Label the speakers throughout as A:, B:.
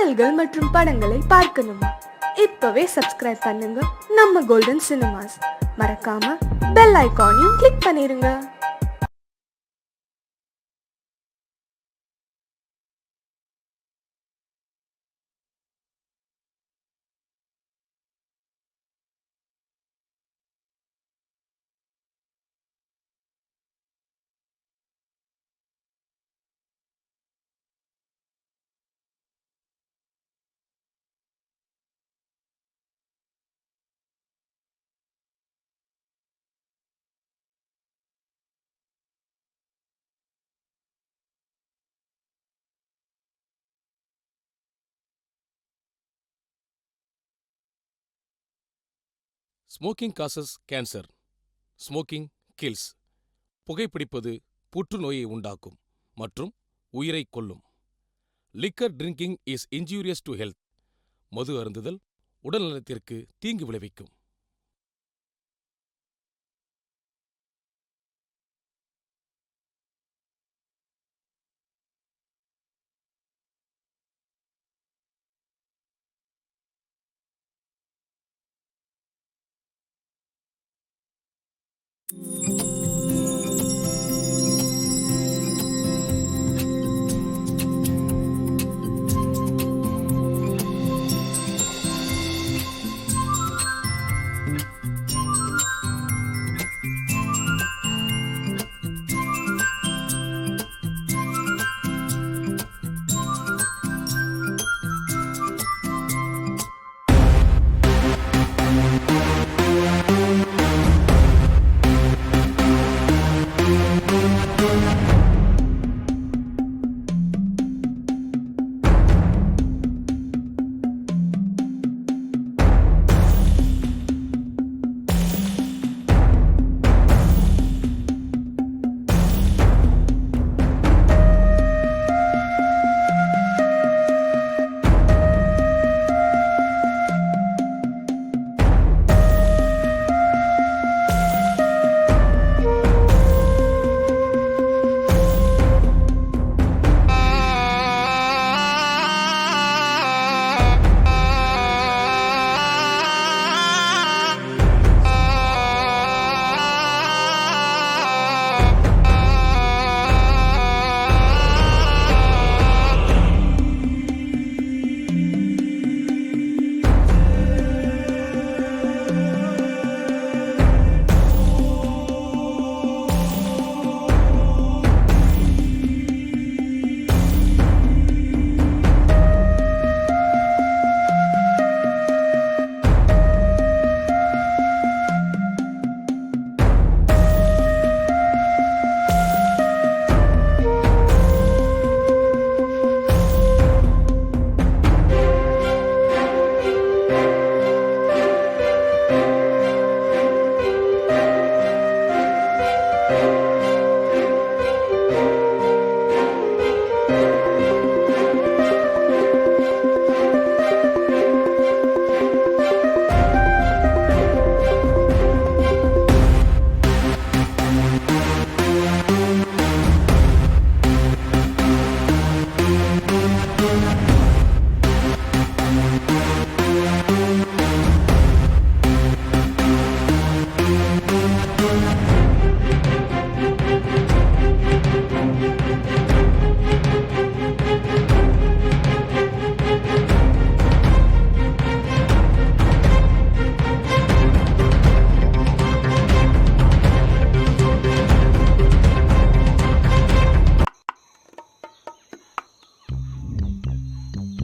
A: பாடல்கள் மற்றும் படங்களை பார்க்கணுமா? இப்பவே சப்ஸ்கிரைப் பண்ணுங்க நம்ம கோல்டன் சினிமாஸ். மறக்காம பெல் ஐகானையும் கிளிக் பண்ணிருங்க.
B: Smoking causes cancer. Smoking kills. புகைப்பிடிப்பது புற்றுநோயை உண்டாக்கும் மற்றும் உயிரை கொல்லும். Liquor drinking is injurious to health. மது அருந்துதல் உடல் நலத்திற்கு தீங்கு விளைவிக்கும்.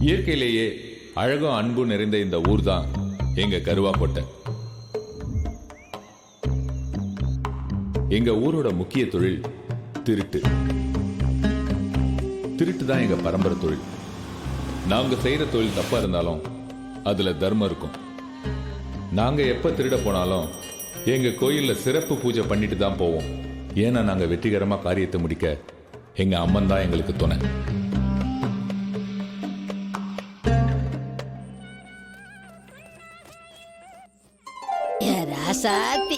C: இயற்கையிலேயே அழகும் அன்பும் நிறைந்த இந்த ஊர் தான் எங்க கருவாக்கோட்டை. எங்க ஊரோட முக்கிய தொழில் திருட்டு. திருட்டு தான் எங்க பரம்பரை தொழில். நாங்க செய்யற தொழில் தப்பா இருந்தாலும் அதுல தர்மம் இருக்கும். நாங்க எப்ப திருட போனாலும் எங்க கோயில்ல சிறப்பு பூஜை பண்ணிட்டு தான் போவோம். ஏன்னா நாங்க வெற்றிகரமா காரியத்தை முடிக்க எங்க அம்மன் தான் எங்களுக்கு துணை.
D: ராசாத்தி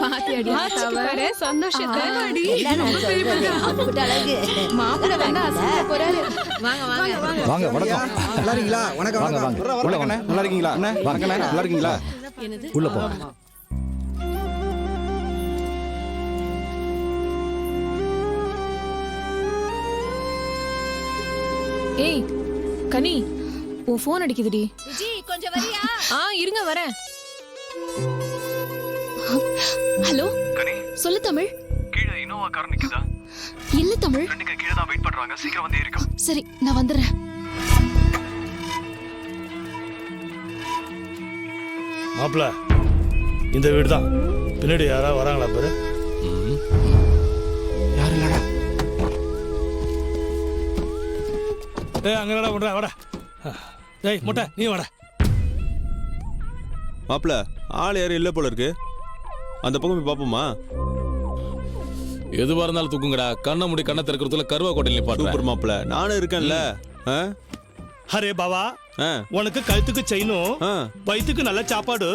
E: பாத்தியாடி பாரு சந்தோஷத்தை
D: எல்லாம் நான் சொல்றது அம்புட்டு அழகு.
E: மாப்பிள்ளை வந்து அசந்த போறாரு. வாங்க வாங்க வாங்க.
F: வாங்க வணக்கம்.
G: நல்லா இருக்கீங்களா? வணக்கம்
F: வாங்க,
G: வணக்கம்.
F: வாங்க.
G: உள்ள வாங்க. நல்லா இருக்கீங்களா? அண்ணா, வணக்கண்ணே. நல்லா இருக்கீங்களா?
F: உள்ள போங்க.
E: ஏய் கனி உன் போன் அடிக்குதுடி.
D: விஜி கொஞ்சம் வரியா?
E: இருங்க வரேன். ஹலோ சொல்லு தமிழ்.
H: கீழ இனோவா கார் நிக்குதா?
E: இல்ல தமிழ்.
H: ரெண்டுங்க கீழ தான் வெயிட் பண்றாங்க. சீக்கிரம் வந்து ஏறிக்கோ.
E: சரி நான் வந்துடுறேன்.
I: மாப்பிள இந்த வீடு தான். பின்னாடி யாரா வராங்களா பாரு.
G: யாரு இல்லடா?
I: அங்க என்னடா பண்ற? வாடா. டேய் மொட்டை நீ வாடா.
J: மாப்பிள ஆள் யாரும் இல்லை போல இருக்கு. அந்த பக்கம் போய் பாப்போமா?
B: எதுவா இருந்தாலும் தூக்குங்கடா. கண்ணை மூடி கண்ணை திறக்கிறதுல கருவா கோட்டையில்
J: சூப்பர்
B: நிப்பாட்டுறேன்.
J: மாப்பிள, நானும் இருக்கேன்ல.
I: அரே பாவா, உனக்கு கழுத்துக்கு செயினும் வயிற்றுக்கு நல்ல சாப்பாடு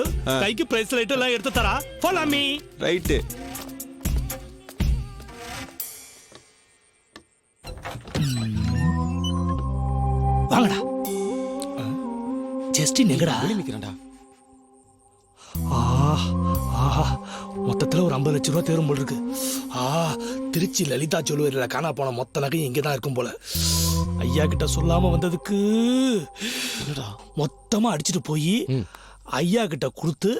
I: கைக்கு பிரேஸ்லெட் எல்லாம் எடுத்து தரா. Follow me.
J: ரைட்டு.
I: வாங்கடா. ஜஸ்டின் எங்கடா?
B: வெளிய நிக்கிறேன்டா.
I: மொத்தத்துல ஒரு 50 லட்சம் ரூபாய் தேரும் போல இருக்கு. திருச்சி லலிதா ஜுவல்லரியில காணா போன மொத்த நகையும் இங்கதான் இருக்கும் போல. ஐயா கிட்ட சொல்லாம வந்ததுக்கு மொத்தமா அடிச்சுட்டு போய் ஐயா கிட்ட கொடுத்து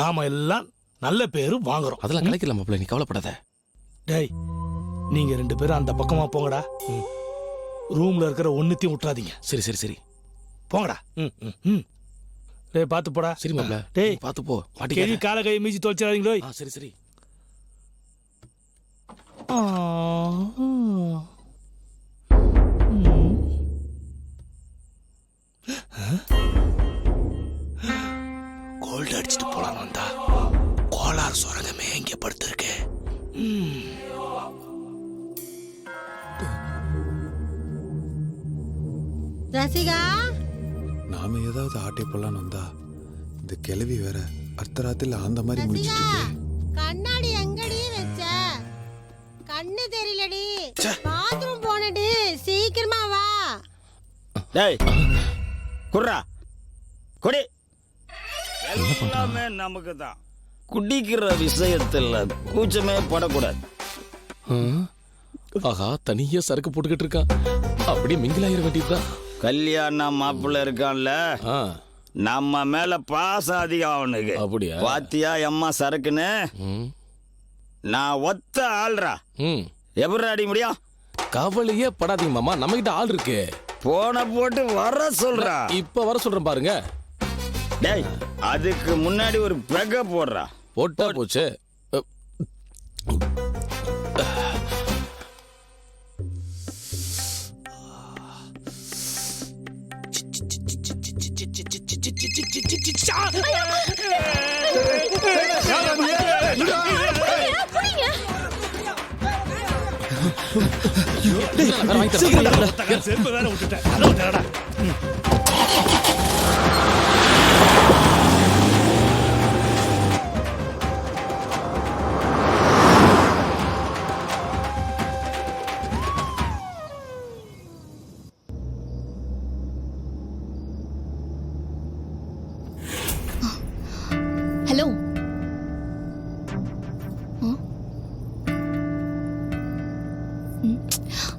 I: நாம எல்லாம் நல்ல பேரு வாங்குறோம்.
B: அதெல்லாம் கிடைக்கல மாப்பிள்ள, நீ கவலைப்படாத.
I: டேய் நீங்க 2 பேரும் அந்த பக்கமா போங்கடா. ரூம்ல இருக்கிற ஒண்ணுத்தையும் விட்டுறாதீங்க.
B: சரி சரி சரி
I: போங்கடா. டேய் பாத்து போடா.
B: சரி மாப்பிள்ள,
I: டேய்
B: பாத்து போ.
I: கேள்வி கால கை மீச்சி தொலைச்சிடாதீங்களோ.
B: சரி சரி.
I: கோல்டு அடிச்சுட்டு போலாம் வந்தா கோலார் சுரங்கமே இங்க படுத்திருக்கு.
D: ரசிகா
G: நாம ஏதாவது ஆட்டை போலான்னு வந்தா இந்த கிளவி வேற அர்த்தராத்திரில அந்த மாதிரி
D: ரசிகா
G: முடிச்சிட்டு
D: கண்ணாடி எங்கடி வச்ச? கண்ணு தெரியலடி. பாத்ரூம் போனடி. சீக்கிரமா வா.
F: டேய் குர்ரா குடி. எல்லாமே நமக்கு தான். குடிக்கிற விஷயத்துல கூச்சமே படக்கூடாது.
B: ஆஹா, தனியா சரக்கு போட்டுக்கிட்டு இருக்கான். அப்படியே மிங்கிலாயிர வேண்டியதுதான்.
F: கல்யாண மாப்பிள்ள இருக்கான்ல, நம்ம மேல பாசம் அதிகம் அவனுக்கு.
B: அப்படியா?
F: பாத்தியா எம்மா சரக்குன்னு. நான் ஒத்த ஆள்றா. எப்படி அடி முடியும்?
B: கவலையே படாதீங்க மாமா, நம்ம கிட்ட ஆள் இருக்கு.
F: போன போட்டு வர சொல்றா.
B: இப்ப வர சொல்றேன் பாருங்க.
F: டேய் அதுக்கு முன்னாடி ஒரு பெக போடுறா.
B: போட்டா போச்சு.
I: செருப்பு வேற விட்டுட்டேன்.
E: ஹலோ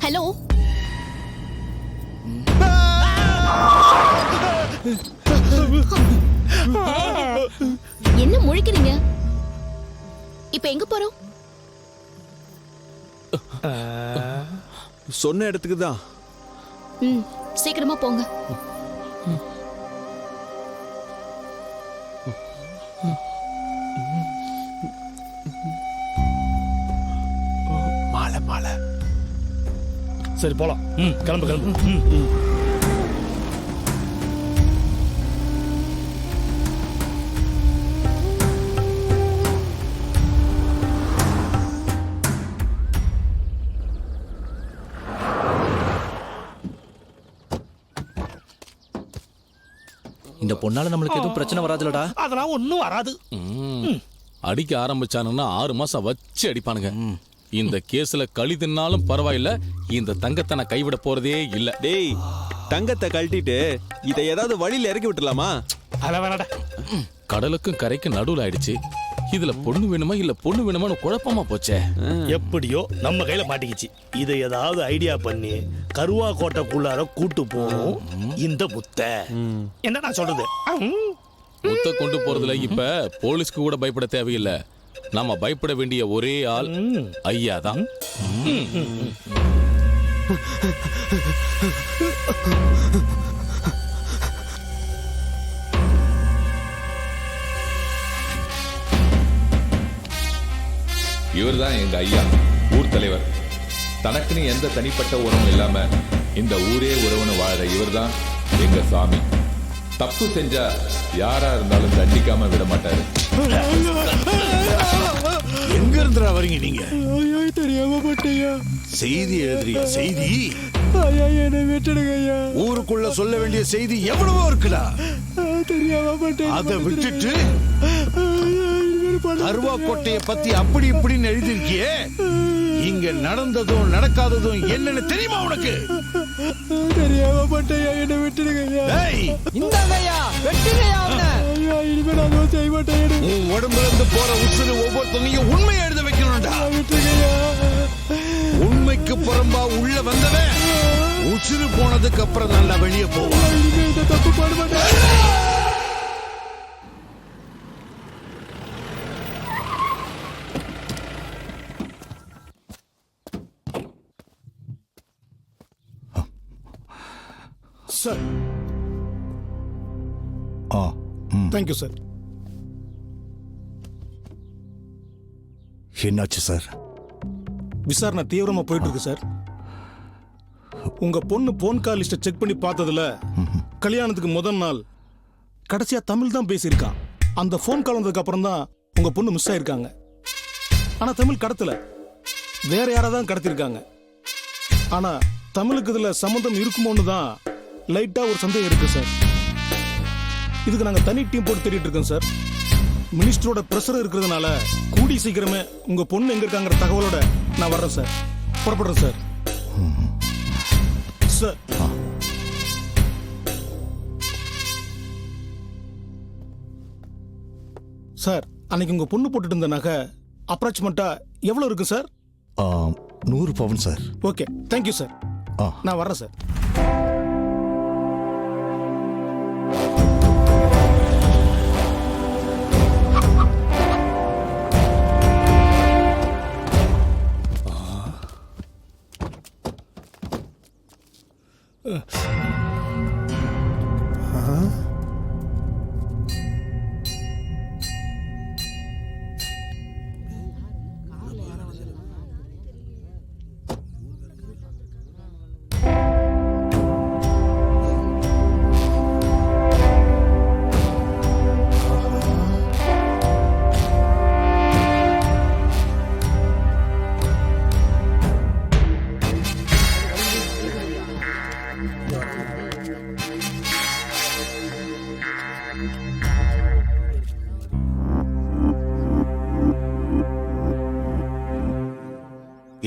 E: ஹலோ என்ன முழிக்கிறீங்க? இப்ப எங்க போறோம்?
J: சொன்ன இடத்துக்கு தான்.
E: சீக்கிரமா போங்க.
I: மாலை மாலை. சரி போலாம். கிளம்பு கிளம்பு.
K: இந்த பொண்ணால நம்மளுக்கு எதுவும் பிரச்சனை வராதுலடா.
I: அதெல்லாம் ஒண்ணும் வராது.
B: அடிக்க ஆரம்பிச்சானுன்னா 6 மாசம் வச்சு அடிப்பானுங்க. இந்த கேஸ்ல களி தின்னாலும் பரவாயில்ல, இந்த தங்கத்தை நான் கைவிட போறதே இல்ல.
J: டேய், தங்கத்தை கழட்டிட்டு இதை ஏதாவது வழியில இறக்கி விட்டுலாமா?
I: அதெல்லாம் வேணாடா.
B: கடலுக்கும் கரைக்கும் நடுவுல ஆயிடுச்சு. இதுல பொண்ணு வேணுமா இல்ல பொண்ணு வேணுமான்னு குழப்பமா போச்சே.
I: எப்படியோ நம்ம கையில மாட்டிக்கிச்சு. இதை ஏதாவது ஐடியா பண்ணி கருவா கோட்டைக்குள்ளார கூட்டு போகும் இந்த முத்தை. என்ன நான் சொல்றது?
B: முத்த கொண்டு போறதுல இப்ப போலீஸ்க்கு கூட பயப்பட தேவையில்லை. நாம பயப்பட வேண்டிய ஒரே ஆள் ஐயா தான்.
C: இவர்தான் எங்க ஐயா, ஊர் தலைவர். தனக்குன்னு எந்த தனிப்பட்ட உறவும் இல்லாம இந்த ஊரே உறவுன்னு வாழ இவர்தான் எங்க சாமி. தப்பு செஞ்சா யாரா இருந்தாலும் தண்டிக்காம விட மாட்டாரு.
I: எங்க இருந்துடா வரீங்க நீங்க?
K: தெரியாம போட்டேயா.
I: செய்தி எழுதுறீங்க? செய்தி
K: ஐயா என்ன விட்டுடுங்க ஐயா.
I: ஊருக்குள்ள சொல்ல வேண்டிய செய்தி எவ்வளவோ இருக்குடா.
K: தெரியாம போட்டேன்.
I: அதை விட்டுட்டு கருவா கோட்டைய பத்தி அப்படி இப்படின்னு எழுதிருக்கியே. இங்க நடந்ததும் நடக்காததும் என்னன்னு தெரியுமா உனக்கு?
K: தெரியாம போட்டேயா, என்ன விட்டுடுங்க ஐயா.
I: இந்தாங்கய்யா, வெட்டுங்கய்யா அவனை.
K: ஐயா இனிமே நான் அதை செய்ய மாட்டேன்.
I: உன் உடம்புல இருந்து போற உசுறு ஒவ்வொருத்தனையும் உண்மையை எழுத வைக்கணும்டா.
K: விட்டுருங்கய்யா.
I: உண்மைக்கு புறம்பா உள்ள வந்தவன் உசுறு போனதுக்கு அப்புறம் நல்லா வெளியே போவான்.
K: இனிமே இந்த தப்பு பண்ண மாட்டேன்.
I: சார். Thank you sir.
L: என்னாச்சு சார்?
I: விசாரணை தீவிரமா போயிட்டு இருக்கு சார். உங்க பொண்ணு போன் கால் லிஸ்ட செக் பண்ணி பார்த்ததுல கல்யாணத்துக்கு முதல் நாள் கடைசியா தமிழ் தான் பேசியிருக்கான். அந்த போன் கால் வந்ததுக்கு அப்புறம் தான் உங்க பொண்ணு மிஸ் ஆயிருக்காங்க. ஆனா தமிழ் கடத்தல, வேற யாராதான் கடத்திருக்காங்க. ஆனா தமிழுக்கு இதுல சம்பந்தம் இருக்குமோன்னு தான் லைட்டா ஒரு சந்தேகம் இருக்கு சார். இதுக்கு நாங்க தனி டீம் போட்டு தேடிட்டு இருக்கோம் சார். மினிஸ்டரோட பிரஷர் இருக்கிறதுனால கூடி சீக்கிரமே உங்க பொண்ணு எங்க இருக்காங்கிற தகவலோட நான் வர்றேன் சார். புறப்படுறேன் சார். சார் சார், அன்னைக்கு உங்க பொண்ணு போட்டுட்டு இருந்த நகை அப்ராக்சிமேட்டா எவ்வளவு இருக்கு சார்?
L: 100 பவுன் சார்.
I: Okay, thank you sir. நான் வர்றேன் சார்.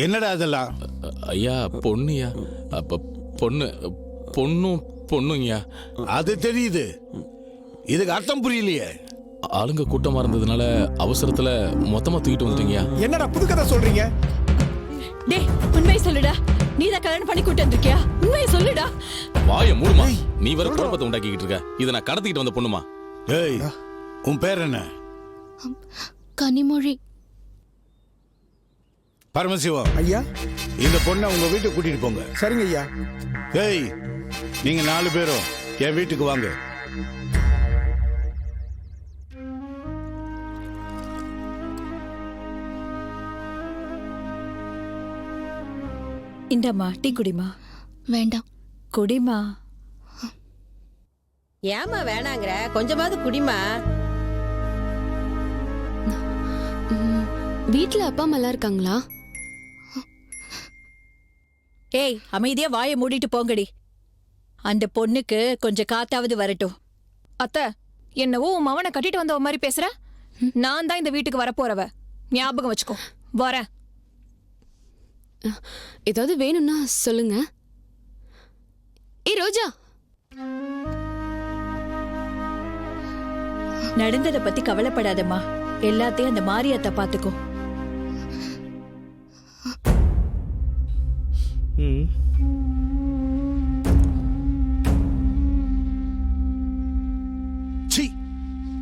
I: என்னடா அதெல்லாம்?
B: ஐயா பொண்ணுயா. அப்ப பொண்ணு பொண்ணும் பொண்ணுங்கய்யா.
I: அது தெரியுது, இதுக்கு அர்த்தம் புரியலையே.
B: ஆளுங்க கூட்டமா இருந்ததுனால அவசரத்துல மொத்தமா தூக்கிட்டு வந்துட்டீங்கயா.
I: என்னடா புது கதை சொல்றீங்க?
E: டேய் உண்மையை சொல்லுடா. நீ தான் கல்யாணம் பண்ணி கூட்டு வந்திருக்கியா? உண்மையை சொல்லுடா.
B: வாய மூடுமா. நீ வர குழப்பத்தை உண்டாக்கிட்டு இருக்க. இதை நான் கடத்திக்கிட்டு வந்த பொண்ணுமா.
I: ஏய், உன் பேர் என்ன?
E: கனிமொழி.
I: பரமசிவம்
L: ஐயா.
I: இந்த பொண்ணை உங்க வீட்டுக்கு கூட்டிட்டு போங்க.
L: சரிங்க ஐயா.
I: ஏய், நீங்க 4 பேரும் என் வீட்டுக்கு வாங்க.
E: இந்தாம்மா டீ குடிமா.
A: வேண்டாம்.
E: குடிமா.
D: ஏமா வேணாங்கிற? கொஞ்சமாவது குடிமா.
A: வீட்ல அப்பா அம்மா இருக்காங்களா?
E: ஏய் அமைதியா வாயை மூடிட்டு போங்கடி. அந்த பொண்ணுக்கு கொஞ்சம் காத்தாவது வரட்டும். அத்தை, என்னவோ உன் மவனை கட்டிட்டு வந்தவ மாதிரி பேசுற. நான் தான் இந்த வீட்டுக்கு வரப்போறவ, ஞாபகம் வச்சுக்கோ. வரேன்.
M: ஏதாவது வேணும்னா சொல்லுங்க. ஏய் ரோஜா,
E: நடந்ததை பத்தி கவலைப்படாதம்மா. எல்லாத்தையும் அந்த மாரியத்தை பாத்துக்கோ.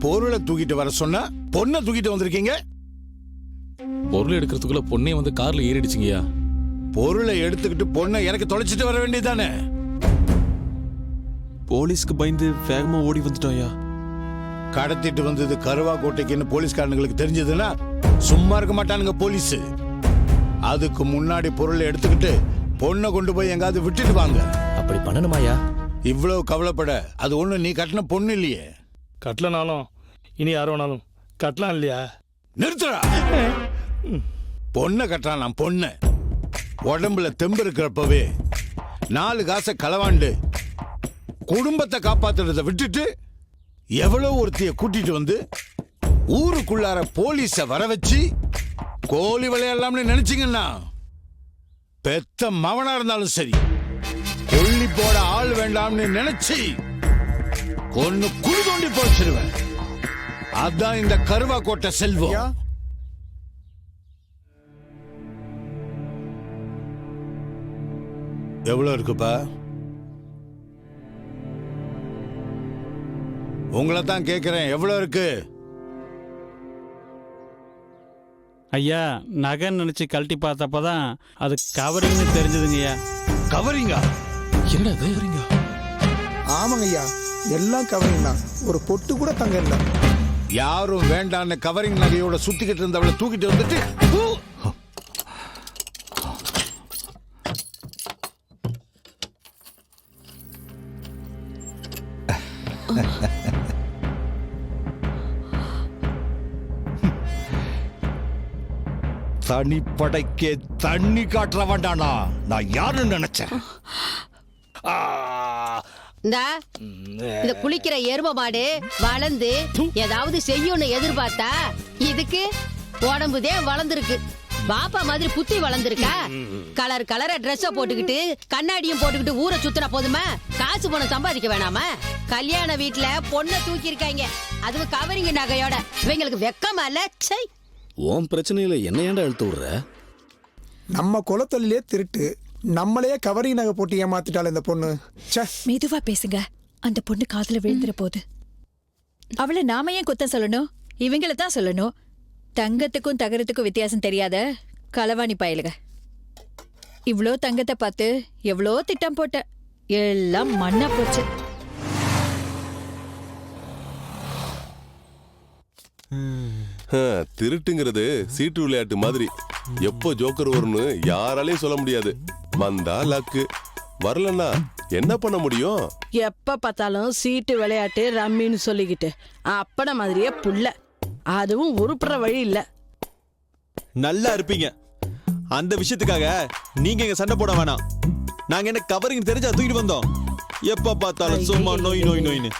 L: பொருளை தூக்கிட்டு வர சொன்னா பொண்ணை தூக்கிட்டு வந்திருக்கீங்க.
B: பொருள் எடுக்கிறதுக்குள்ள பொண்ணே வந்து கார்ல ஏறிடுச்சுங்கய்யா.
L: பொருளை எடுத்துக்கிட்டு பொண்ணை எனக்கு தொலைச்சிட்டு வர வேண்டியதானே.
J: போலீஸ்க்கு பயந்து வேகமா ஓடி வந்துட்டோம்யா.
L: கடத்திட்டு வந்தது கருவா கோட்டைக்குன்னு போலீஸ்காரனுங்களுக்கு தெரிஞ்சதுன்னா சும்மா இருக்க மாட்டானுங்க போலீஸ். அதுக்கு முன்னாடி பொருளை எடுத்துக்கிட்டு பொண்ணை கொண்டு போய் எங்காவது விட்டுட்டு வாங்க.
K: அப்படி பண்ணணுமாயா?
L: இவ்வளவு கவலைப்பட அது ஒண்ணு நீ கட்டின பொண்ணு இல்லையே.
I: கட்டலனாலும் இனி யார் வேணாலும் கட்டலாம் இல்லையா?
L: நிறுத்துறா. பொண்ணை கட்டுறான் நான் பொண்ணு. உடம்புல தெம்பு இருக்கிறப்பவே 4 காசை களவாண்டு குடும்பத்தை காப்பாத்துறத விட்டுட்டு எவ்வளவு ஒருத்திய கூட்டிட்டு வந்து ஊருக்குள்ளார போலீஸ வர வச்சு கோழி விளையாடலாம்னு நினைச்சீங்கன்னா பெத்த மவனா இருந்தாலும் சரி, கொல்லி போட ஆள் வேண்டாம்னு நினைச்சு கொன்னு குழி தோண்டி போச்சிருவேன். அதான் இந்த கருவா கோட்டை செல்வம். எவ்வளவு இருக்குப்பா? உங்களை தான் கேட்கிறேன், எவ்வளவு இருக்கு?
K: ஐயா, நகை நினைச்சு கழட்டி பார்த்தப்பதான் அது கவரிங்னு தெரிஞ்சதுங்கய்யா.
L: கவரிங்கா?
B: என்னடா கவரிங்கா?
K: ஆமாங்க ஐயா, எல்லாம் கவரிங் தான். ஒரு பொட்டு கூட தங்க இல்லை.
L: யாரும் வேண்டான்னு கவரிங் நகையோட சுத்திக்கிட்டு இருந்தவளை தூக்கிட்டு வந்துட்டு தனிப்படைக்கே தண்ணி காட்டுற வேண்டானா நான் யாருன்னு நினைச்சேன்.
D: இந்த குளிக்கிற எரும மாடு வளர்ந்து ஏதாவது செய்யும்னு எதிர்பார்த்தா இதுக்கு உடம்புதே வளர்ந்துருக்கு. பாப்பா மாதிரி புத்தி வளர்ந்துருக்கா? கலர் கலரா ட்ரெஸ்ஸ போட்டுக்கிட்டு கண்ணாடியும் போட்டுக்கிட்டு ஊரை சுத்தினா போதுமா? காசு பணம் சம்பாதிக்க வேணாமா? கல்யாண வீட்டுல பொண்ணை தூக்கி இருக்காங்க, அதுவும் கவரிங்க நகையோட. இவங்களுக்கு வெக்கமா இல்ல? சை,
K: உன் பிரச்சனையில என்ன ஏன்டா இழுத்து விடுற? நம்ம குலத்தொழிலே திருட்டு, நம்மளையே கவரிங் நகை போட்டு ஏமாத்திட்டாள் இந்த பொண்ணு.
E: மெதுவா பேசுங்க, அந்த பொண்ணு காதுல விழுந்துற போது. அவளை நாம ஏன் குத்தம் சொல்லணும்? இவங்கள தான் சொல்லணும். தங்கத்துக்கும் தகரத்துக்கும் வித்தியாசம் தெரியாத களவாணி பயலுக. இவ்ளோ தங்கத்தை பார்த்து எவ்வளோ திட்டம் போட்ட, எல்லாம் மண்ணா போச்சு.
N: திருட்டுங்கிறது சீட்டு விளையாட்டு மாதிரி. எப்போ ஜோக்கர் வரும்னு யாராலையும் சொல்ல முடியாது. வந்தா லக்கு, வரலன்னா என்ன பண்ண முடியும்?
D: எப்ப பார்த்தாலும் சீட்டு விளையாட்டு ரம்மின்னு சொல்லிக்கிட்டு அப்பட மாதிரியே புள்ள, அதுவும் உருப்புற வழி இல்ல.
J: நல்லா இருப்பீங்க. அந்த விஷயத்துக்காக நீங்க இங்க சண்டை போட வேணாம். நாங்க என்ன கவரிங் தெரிஞ்சா தூக்கிட்டு வந்தோம். எப்ப பார்த்தாலும் சும்மா நோய் நோய் நோயின்னு.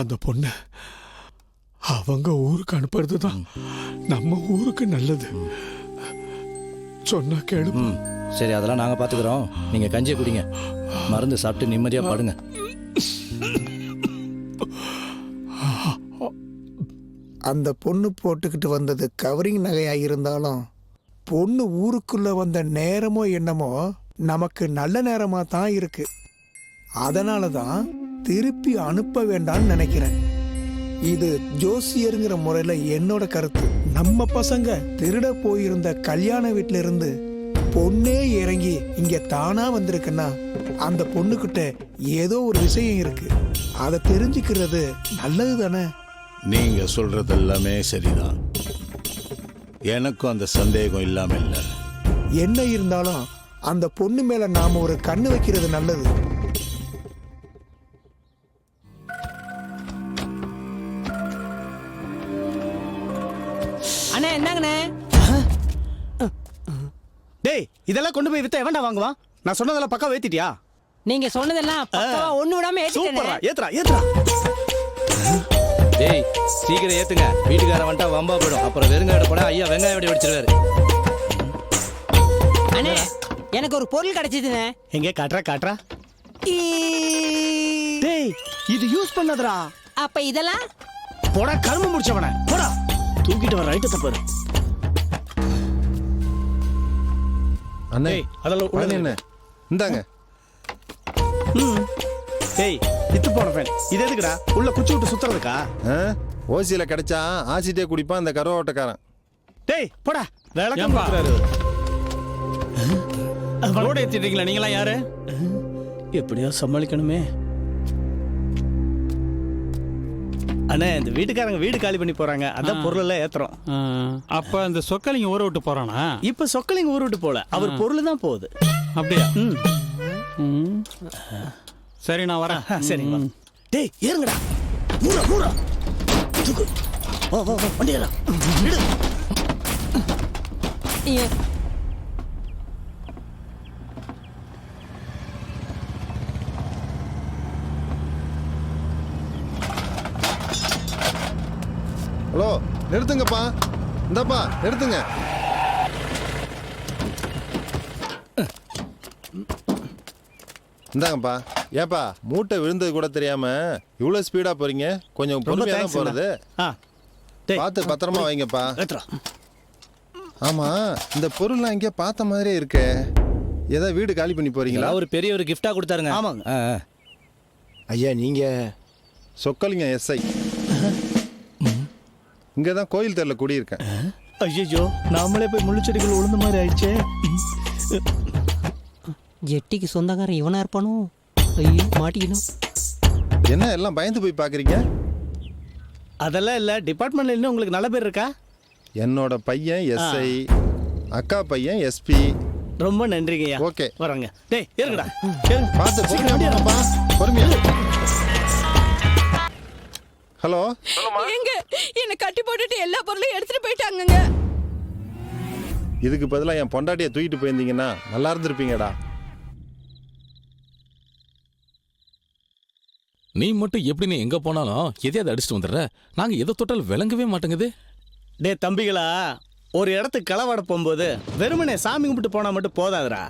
I: அந்த பொண்ணு அவங்க ஊருக்கு அனுப்புறது தான் நம்ம ஊருக்கு நல்லது. சொன்னா கேளு.
K: சரி, அதெல்லாம் நாங்க பாத்துக்கிறோம். நீங்க கஞ்சியை குடிங்க, மருந்து சாப்பிட்டு நிம்மதியா பாடுங்க.
O: அந்த பொண்ணு போட்டுக்கிட்டு வந்தது கவரிங் நகையா இருந்தாலும் பொண்ணு ஊருக்குள்ள வந்த நேரமோ என்னமோ நமக்கு நல்ல நேரமா தான் இருக்கு. அதனால தான் திருப்பி அனுப்ப வேண்டாம்னு நினைக்கிறேன். இது ஜோசியருங்கிற முறையில என்னோட கருத்து. நம்ம பசங்க திருட போயிருந்த கல்யாண வீட்டுல இருந்து பொண்ணே இறங்கி இங்க தானா வந்திருக்குன்னா அந்த பொண்ணுகிட்ட ஏதோ ஒரு விஷயம் இருக்கு. அதை தெரிஞ்சுக்கிறது நல்லது தானே?
L: நீங்க சொல்றது எல்லாமே சரிதான். எனக்கும் அந்த சந்தேகம் இல்லாம இல்ல.
O: என்ன இருந்தாலும் அந்த பொண்ணு மேல நாம ஒரு கண்ணு வைக்கிறது நல்லது.
D: அண்ணே, என்னங்கண்ணே?
K: டேய், இதெல்லாம் கொண்டு போய் வித்தா எவன்டா வாங்குவான்?
I: நான் சொன்னதெல்லாம் பக்கா ஏத்திட்டியா?
P: நீங்க சொன்னதெல்லாம் பக்காவா ஒண்ணு விடாம
I: சூப்பரா,
P: ஏத்திட்டேனே.
I: ஏத்துறா ஏத்துறா.
Q: டேய் சீக்கிரம் ஏத்துங்க, வீட்டுக்காரன் வந்துட்டா வம்பா போயிடும். அப்புறம் வெறுங்காட போட ஐயா வெங்காயம் வெடி வச்சிருவாரு.
P: அண்ணே எனக்கு ஒரு பொருள் கிடைச்சதுண்ணே.
I: எங்க காட்றா காட்றா. டேய் இது யூஸ் பண்ணதுடா.
P: அப்ப இதெல்லாம்
I: போடா கரும முடிச்சவன. போடா தூக்கிட்டு வர ஐட்டத்தை பாரு.
R: அண்ணே
I: அதெல்லாம் உள்ள
R: என்ன இந்தாங்க.
I: டேய் இத்து போன ஃபேன். இது எதுக்குடா? உள்ள குச்சி விட்டு சுத்துறதுக்கா?
R: ஓசியில கிடைச்சா ஆசிட்டே குடிப்பான் அந்த கருவாட்டக்காரன்.
I: டேய் போடா விளக்கம் பாக்குறாரு. ரோட ஏத்திட்டீங்களா? நீங்களாம் யாரு? எப்படியோ சமாளிக்கணுமே. அண்ணே இந்த வீட்டுக்காரங்க வீடு காலி பண்ணி போறாங்க, அதான் பொருள் எல்லாம் ஏத்துறோம்.
S: அப்ப அந்த சொக்கலிங்க ஊரை விட்டு போறானா?
I: இப்ப சொக்கலிங்க ஊர் விட்டு போல, அவர் பொருள் தான் போகுது.
S: அப்படியா? சரி நான் வரேன்.
I: சரிங்க. டேய் ஏறுங்கடா. மூரா மூரா தூக்கு. வா வா வா வண்டி ஏறா.
R: ஹலோ நிறுத்துங்கப்பா. இந்தாப்பா நிறுத்துங்க. இந்தாங்கப்பா. ஏப்பா மூட்டை விழுந்தது கூட தெரியாம இவ்வளவு ஸ்பீடா போறீங்க? கொஞ்சம் பொறுமையா தான் போறது. பார்த்து பத்திரமா வைங்கப்பா. ஆமா இந்த பொருள்லாம் இங்கே பார்த்த மாதிரியே இருக்கே. ஏதாவது வீடு காலி பண்ணி போறீங்களா?
Q: ஒரு பெரிய ஒரு கிஃப்டா கொடுத்தாருங்க.
I: ஆமாங்க.
R: ஐயா நீங்க சொக்கலிங்க எஸ்ஐ. இங்க தான் கோயில் தெருல குடியிருக்கேன்.
I: ஐயோ நாமளே போய் முள்ளுச்செடிகள் உளுந்த மாதிரி ஆயிடுச்சே.
P: ஜெட்டிக்கு சொந்தக்காரன் இவனா இருப்பானோ? ஐயோ மாட்டிக்கணும்.
R: என்ன எல்லாம் பயந்து போய் பாக்குறீங்க?
I: அதெல்லாம் இல்ல, டிபார்ட்மெண்ட்ல இன்னும் உங்களுக்கு நல்ல பேர் இருக்கா?
R: என்னோட பையன் எஸ்ஐ, அக்கா பையன் எஸ்பி.
I: ரொம்ப நன்றிங்கய்யா.
R: ஓகே
I: வரங்க. டேய் ஏறுங்கடா.
R: பார்த்து பொறுமையா பொறுமையா. ஹலோ
E: எங்க என்ன கட்டி போட்டுட்டு எல்லா பொருளையும் எடுத்துட்டு போயிட்டாங்கங்க.
R: இதுக்கு பதிலா என் பொண்டாட்டியை தூக்கிட்டு போயிருந்தீங்கன்னா நல்லா இருந்திருப்பீங்கடா.
B: நீ மட்டும் எப்படி நீ எங்க போனாலும் எதையாவது அடிச்சுட்டு வந்துடுற. நாங்க எதை தொட்டாலும் விளங்கவே மாட்டேங்குது.
I: டே தம்பிகளா, ஒரு இடத்துக்கு களவாட போகும்போது வெறுமனே சாமி கும்பிட்டு போனா மட்டும் போதாதுடா.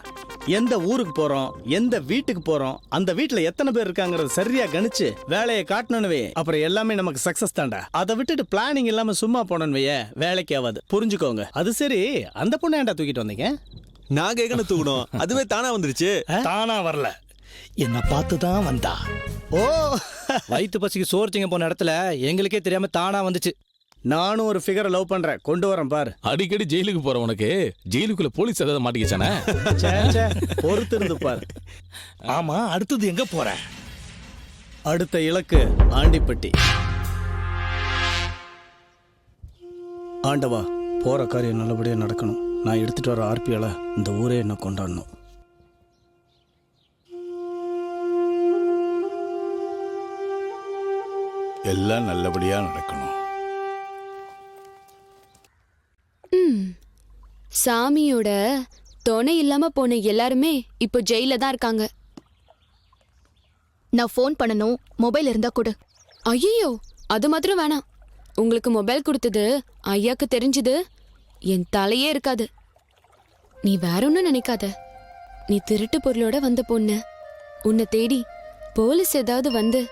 I: எந்த ஊருக்கு போறோம், எந்த வீட்டுக்கு போறோம், அந்த வீட்டுல எத்தனை பேர் இருக்காங்கறத சரியா கணிச்சு வேலையை காட்டணும்னுவே அப்புறம் எல்லாமே நமக்கு சக்சஸ் தான்டா. அதை விட்டுட்டு பிளானிங் இல்லாம சும்மா போனோம்னுவே வேலைக்கு ஆகாது. புரிஞ்சுக்கோங்க. அது சரி, அந்த பொண்ணை ஏன்டா தூக்கிட்டு வந்தீங்க?
J: நாங்க எங்கன்னு தூக்கணும், அதுவே தானா வந்துருச்சு.
I: தானா வரல, என்ன பார்த்து தான் வந்தா. ஓ
Q: வயிற்று பசிக்கு சோர்ச்சிங்க போன இடத்துல எங்களுக்கே தெரியாம தானா வந்துச்சு.
I: நானும் ஒரு ஃபிகரை லவ் பண்றேன், கொண்டு வரேன் பாரு.
B: அடிக்கடி ஜெயிலுக்கு போற உனக்கு ஜெயிலுக்குள்ள போலீஸ் ஏதாவது மாட்டிக்கிச்சானே?
I: பொறுத்து இருந்து பாரு. ஆமா அடுத்தது எங்க போற? அடுத்த இலக்கு ஆண்டிப்பட்டி. ஆண்டவா, போற காரியம் நல்லபடியா நடக்கணும். நான் எடுத்துட்டு வர ஆர்பியால இந்த ஊரே என்ன கொண்டாடணும்.
L: எல்லாம் நல்லபடியா நடக்கணும்.
M: சாமியோட துணை இல்லாம போன எல்லாருமே இப்போ ஜெயில தான் இருக்காங்க.
T: நான் ஃபோன் பண்ணணும், மொபைல் இருந்தா கொடு.
M: ஐயோ அது மாத்திரம் வேணாம். உங்களுக்கு மொபைல் கொடுத்தது ஐயாக்கு தெரிஞ்சது என் தலையே இருக்காது. நீ வேற ஒன்னும் நினைக்காத. நீ திருட்டு பொருளோட வந்த பொண்ணு. உன்னை தேடி போலீஸ் ஏதாவது வந்து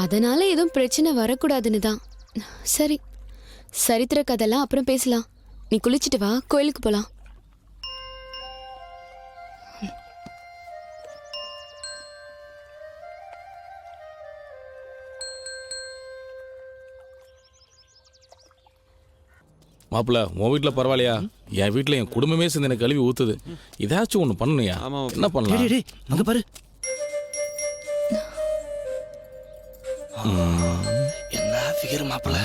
M: அதனால எதுவும் பிரச்சனை வரக்கூடாதுன்னு தான். சரி, சரித்திர கதெல்லாம் அப்புறம் பேசலாம். நீ குளிச்சுட்டு வா, கோயிலுக்கு போலாம்.
B: மாப்பிள்ள, உன் வீட்டுல பரவாயில்லையா? என் வீட்டுல என் குடும்பமே சேர்ந்து எனக்கு கழுவி ஊத்துது. ஏதாச்சும் ஒண்ணு பண்ணணுயா. என்ன பண்ணலாம்?
I: அங்க பாரு. என்ன ஃபிகர் மாப்பிள்ள.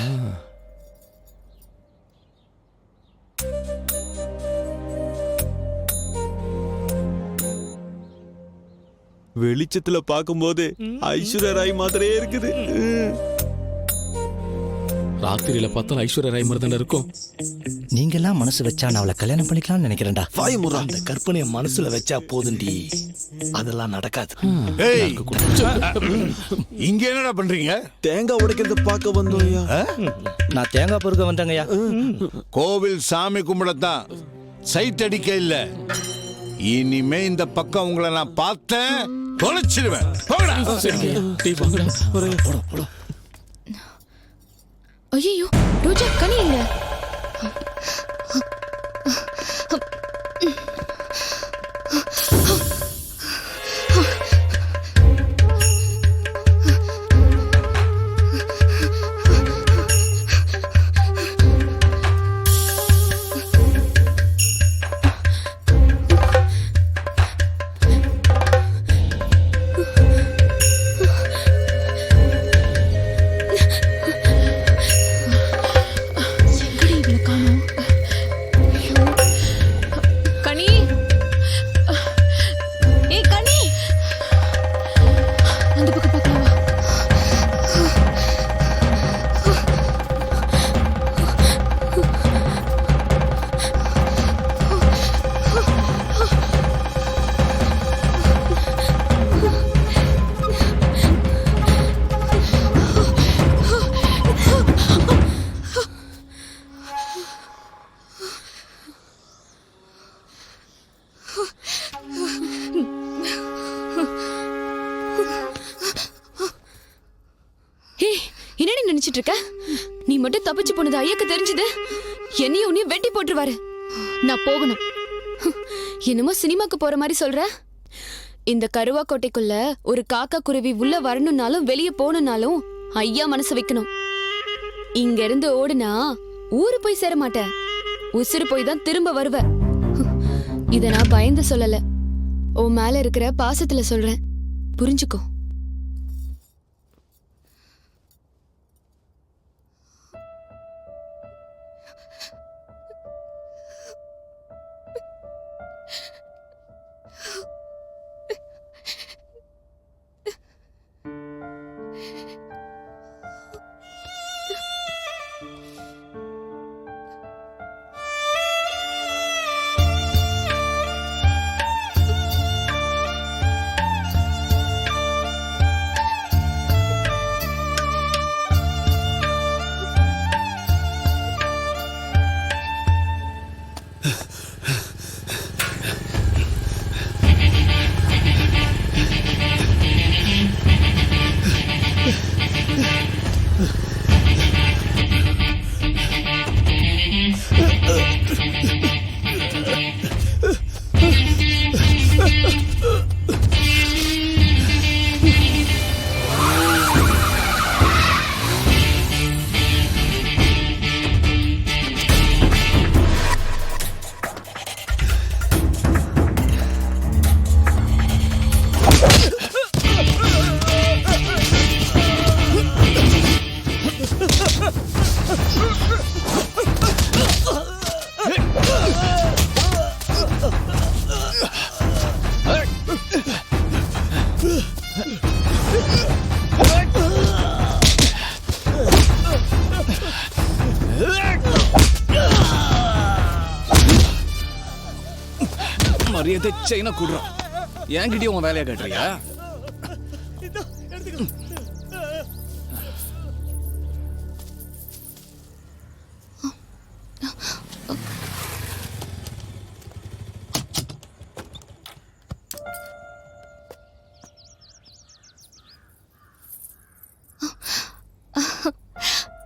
J: வெளிச்சத்துல பாக்கும்போது ஐஸ்வர்யா ராய் மாதிரியே இருக்குது.
B: ராத்திரியில பார்த்தா ஐஸ்வர்யா ராய் மாதிரி தானே இருக்கும்.
Q: நீங்க எல்லாம் மனசு வச்சா நான் அவளை கல்யாணம் பண்ணிக்கலாம்னு நினைக்கிறேன்டா. அந்த கற்பனையை மனசுல வச்சா போதுண்டி, அதெல்லாம் நடக்காது.
L: ஏய், இங்க என்னடா பண்றீங்க?
J: தேங்காய் உடைக்கிறத பார்க்க வந்தோம் ஐயா.
Q: நான் தேங்காய் பொறுக்க வந்தேங்கய்யா.
L: கோவில் சாமி கும்பிடத்தான், சைட் அடிக்க இல்ல. இனிமே இந்த பக்கம் உங்களை நான் பார்த்தேன் தொலைச்சிடுவேன். போடா.
M: ஐயோ ரோஜா, கனி இல்ல. என்னடி நினைச்சிட்டு இருக்க? நீ மட்டும் தப்பிச்சு போனது ஐயாக்கு தெரிஞ்சது என்னையும் உன்னையும் வெட்டி போட்டுருவாரு. நான் போகணும். என்னமோ சினிமாக்கு போற மாதிரி சொல்ற. இந்த கருவா கோட்டைக்குள்ள ஒரு காக்கா குருவி உள்ள வரணும்னாலும் வெளியே போகணும்னாலும் ஐயா மனசு வைக்கணும். இங்க இருந்து ஓடுனா ஊரு போய் சேர மாட்ட, உசுறு போய் தான் திரும்ப வருவ. இத நான் பயந்து சொல்லல, உன் மேல இருக்கிற பாசத்துல சொல்றேன், புரிஞ்சுக்கோ.
Q: மரியாதை செயினா கூடுறோம், என்கிட்டயும் உன் வேலையை கட்டுறியா?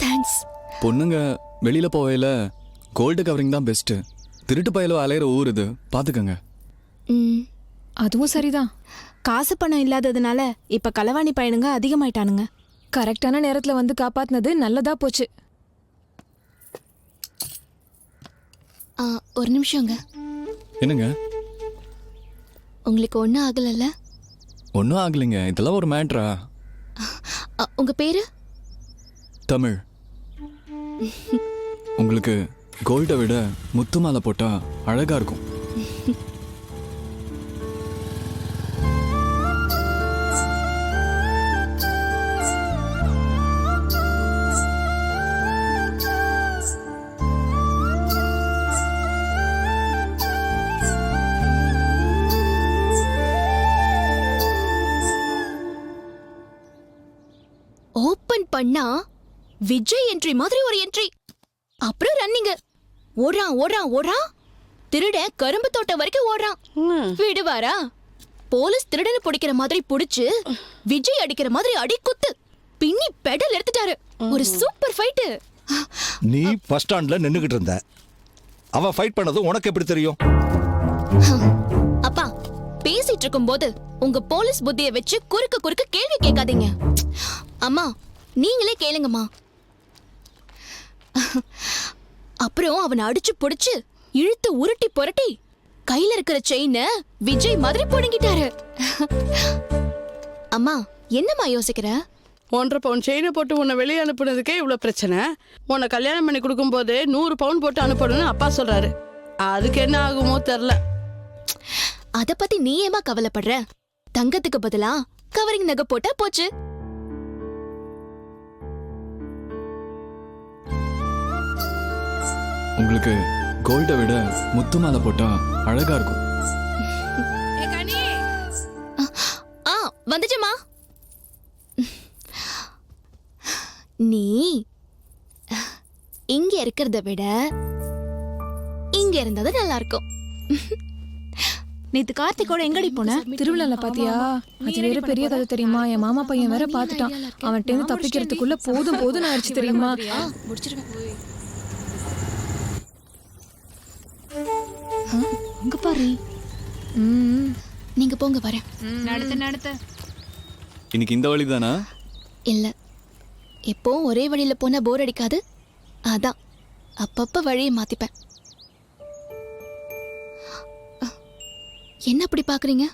M: தேங்க்ஸ்.
U: பொண்ணுங்க வெளியில போவையில கோல்டு கவரிங் தான் பெஸ்ட். திருட்டு பயலோ அலையிற ஊர் இது, பாத்துக்கங்க.
T: அதுவும் சரிதான். காசு பணம் இல்லாததுனால இப்ப களவாணி பையனுங்க அதிகமாயிட்டானுங்க. கரெக்டான நேரத்துல வந்து காப்பாத்தினது நல்லதா போச்சு.
M: ஒரு நிமிஷங்க.
U: என்னங்க?
M: உங்களுக்கு ஒன்றும் ஆகலைல்ல?
U: ஒன்றும் ஆகலைங்க, இதெல்லாம் ஒரு மேட்ரா?
M: உங்க பேரு?
U: தமிழ். உங்களுக்கு கோல்டை விட முத்து மாலை போட்டா அழகா இருக்கும்.
H: பண்ணா விஜய் என்ட்ரி மாதிரி ஒரு என்ட்ரி. அப்புறம் ரன்னிங். ஓடுறான் ஓடுறான் ஓடுறான். திருட கரும்பு தோட்டம் வரைக்கும் ஓடுறான். விடுவாரா? போலீஸ் திருடனை பிடிக்கிற மாதிரி பிடிச்சு விஜய் அடிக்கிற மாதிரி அடி குத்து பின்னி பெடல் எடுத்துட்டாரு. ஒரு சூப்பர் ஃபைட்.
Q: நீ பஸ் ஸ்டாண்ட்ல நின்னுகிட்டு இருந்த, அவ ஃபைட் பண்ணது உனக்கு எப்படி தெரியும்?
H: அப்பா, பேசிட்டு இருக்கும்போது உங்க போலீஸ் புத்தியை வச்சு குறுக்க குறுக்க கேள்வி கேட்காதீங்க. அம்மா, நீங்களே கேளுங்கம்மா. அப்புறம் அவனை அடிச்சு புடிச்சு இழுத்து உருட்டி புரட்டி கையில இருக்கிற செயின விஜய் மாதிரி புடுங்கிட்டாரு. அம்மா, என்னம்மா யோசிக்கிற?
V: 1.5 பவுன் செயினை போட்டு உன்னை வெளியே அனுப்புனதுக்கே இவ்வளவு பிரச்சனை. உன்னை கல்யாணம் பண்ணி கொடுக்கும் போது 100 பவுன் போட்டு அனுப்பணும்னு அப்பா சொல்றாரு. அதுக்கு என்ன ஆகுமோ தெரியல.
H: அத பத்தி நீ ஏமா கவலைப்படுற? தங்கத்துக்கு பதிலா கவரிங் நகை போட்டா போச்சு.
U: உங்களுக்கு கோல்டை விட முத்து மாலை போட்டா அழகா இருக்கும்.
H: வந்துச்சுமா. நீ இங்க இருக்கிறத விட இங்க இருந்தது நல்லா இருக்கும்.
T: நேத்து கார்த்திகோட எங்கடி போன? திருவிழால பாத்தியா? அது வேற பெரிய கதை தெரியுமா? என் மாமா பையன் வேற பாத்துட்டான். அவன்கிட்ட இருந்து தப்பிக்கிறதுக்குள்ள போதும் போதும் ஆயிடுச்சு தெரியுமா?
H: அங்க பாரு. நீங்க போங்க, வரேன்.
T: நடத்த
U: இன்னைக்கு இந்த வழி தானா?
H: இல்ல, எப்போ ஒரே வழியில போனா போர் அடிக்காது. அதான் அப்பப்ப வழியை மாத்திப்பேன். என்ன அப்படி பாக்குறீங்க?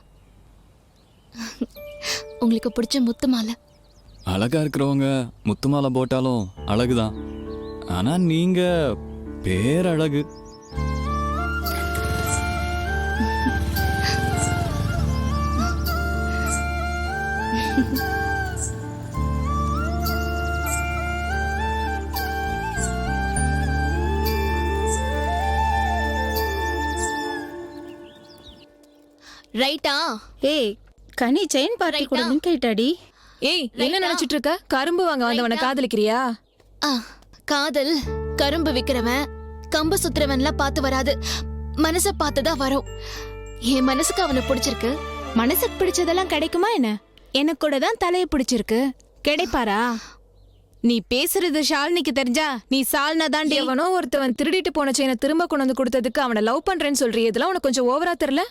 H: உங்களுக்கு பிடிச்ச முத்து மாலை.
U: அழகா இருக்கிறவங்க முத்து மாலை போட்டாலும் அழகுதான். ஆனா நீங்க பேரழகு.
H: ரைட்டா?
T: ஏய், கனி செயின் பார்ட்டி கொடுங்கன்னு கேட்டாடி. ஏய், என்ன நினைச்சிட்டு இருக்க? கரும்பு வாங்க வந்தவனை காதலிக்கிறியா?
H: காதல் கரும்பு விக்கிறவன் கம்பு சுத்துறவன்லாம் பார்த்து வராது. மனச பார்த்துதான் வரும். என் மனசுக்கு அவனை பிடிச்சிருக்கு.
T: மனசுக்கு பிடிச்சதெல்லாம் கிடைக்குமா என்ன? எனக்கு கூட தான் தலையை பிடிச்சிருக்கு. கிடைப்பாரா? நீ பேசுறது ஷாலினிக்கு தெரிஞ்சா நீ சால்னா தாண்டி. எவனோ ஒருத்தவன் திருடிட்டு போன செயினை திரும்ப கொண்டு வந்து கொடுத்ததுக்கு அவனை லவ் பண்றேன்னு சொல்றீ. இதெல்லாம் உனக்கு கொஞ்சம் ஓவரா தெரியல?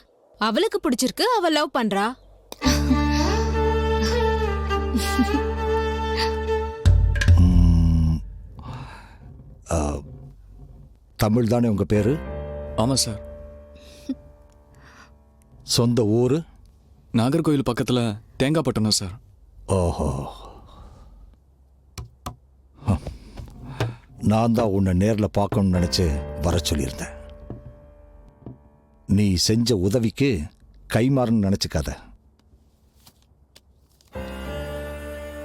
T: அவளுக்கு பிடிச்சிருக்கு, அவ லவ் பண்றா.
Q: தமிழ் தானே உங்க பேரு?
U: ஆமா சார்.
Q: சொந்த ஊரு?
U: நாகர்கோயில் பக்கத்துல தேங்காய்பட்டணம் சார்.
Q: ஓஹோ, நான் தான் உன்னை நேரில் பார்க்கணும்னு நினைச்சு வர சொல்லியிருந்தேன். நீ செஞ்ச உதவிக்கு கைமாறுன்னு நினைச்சுக்காத.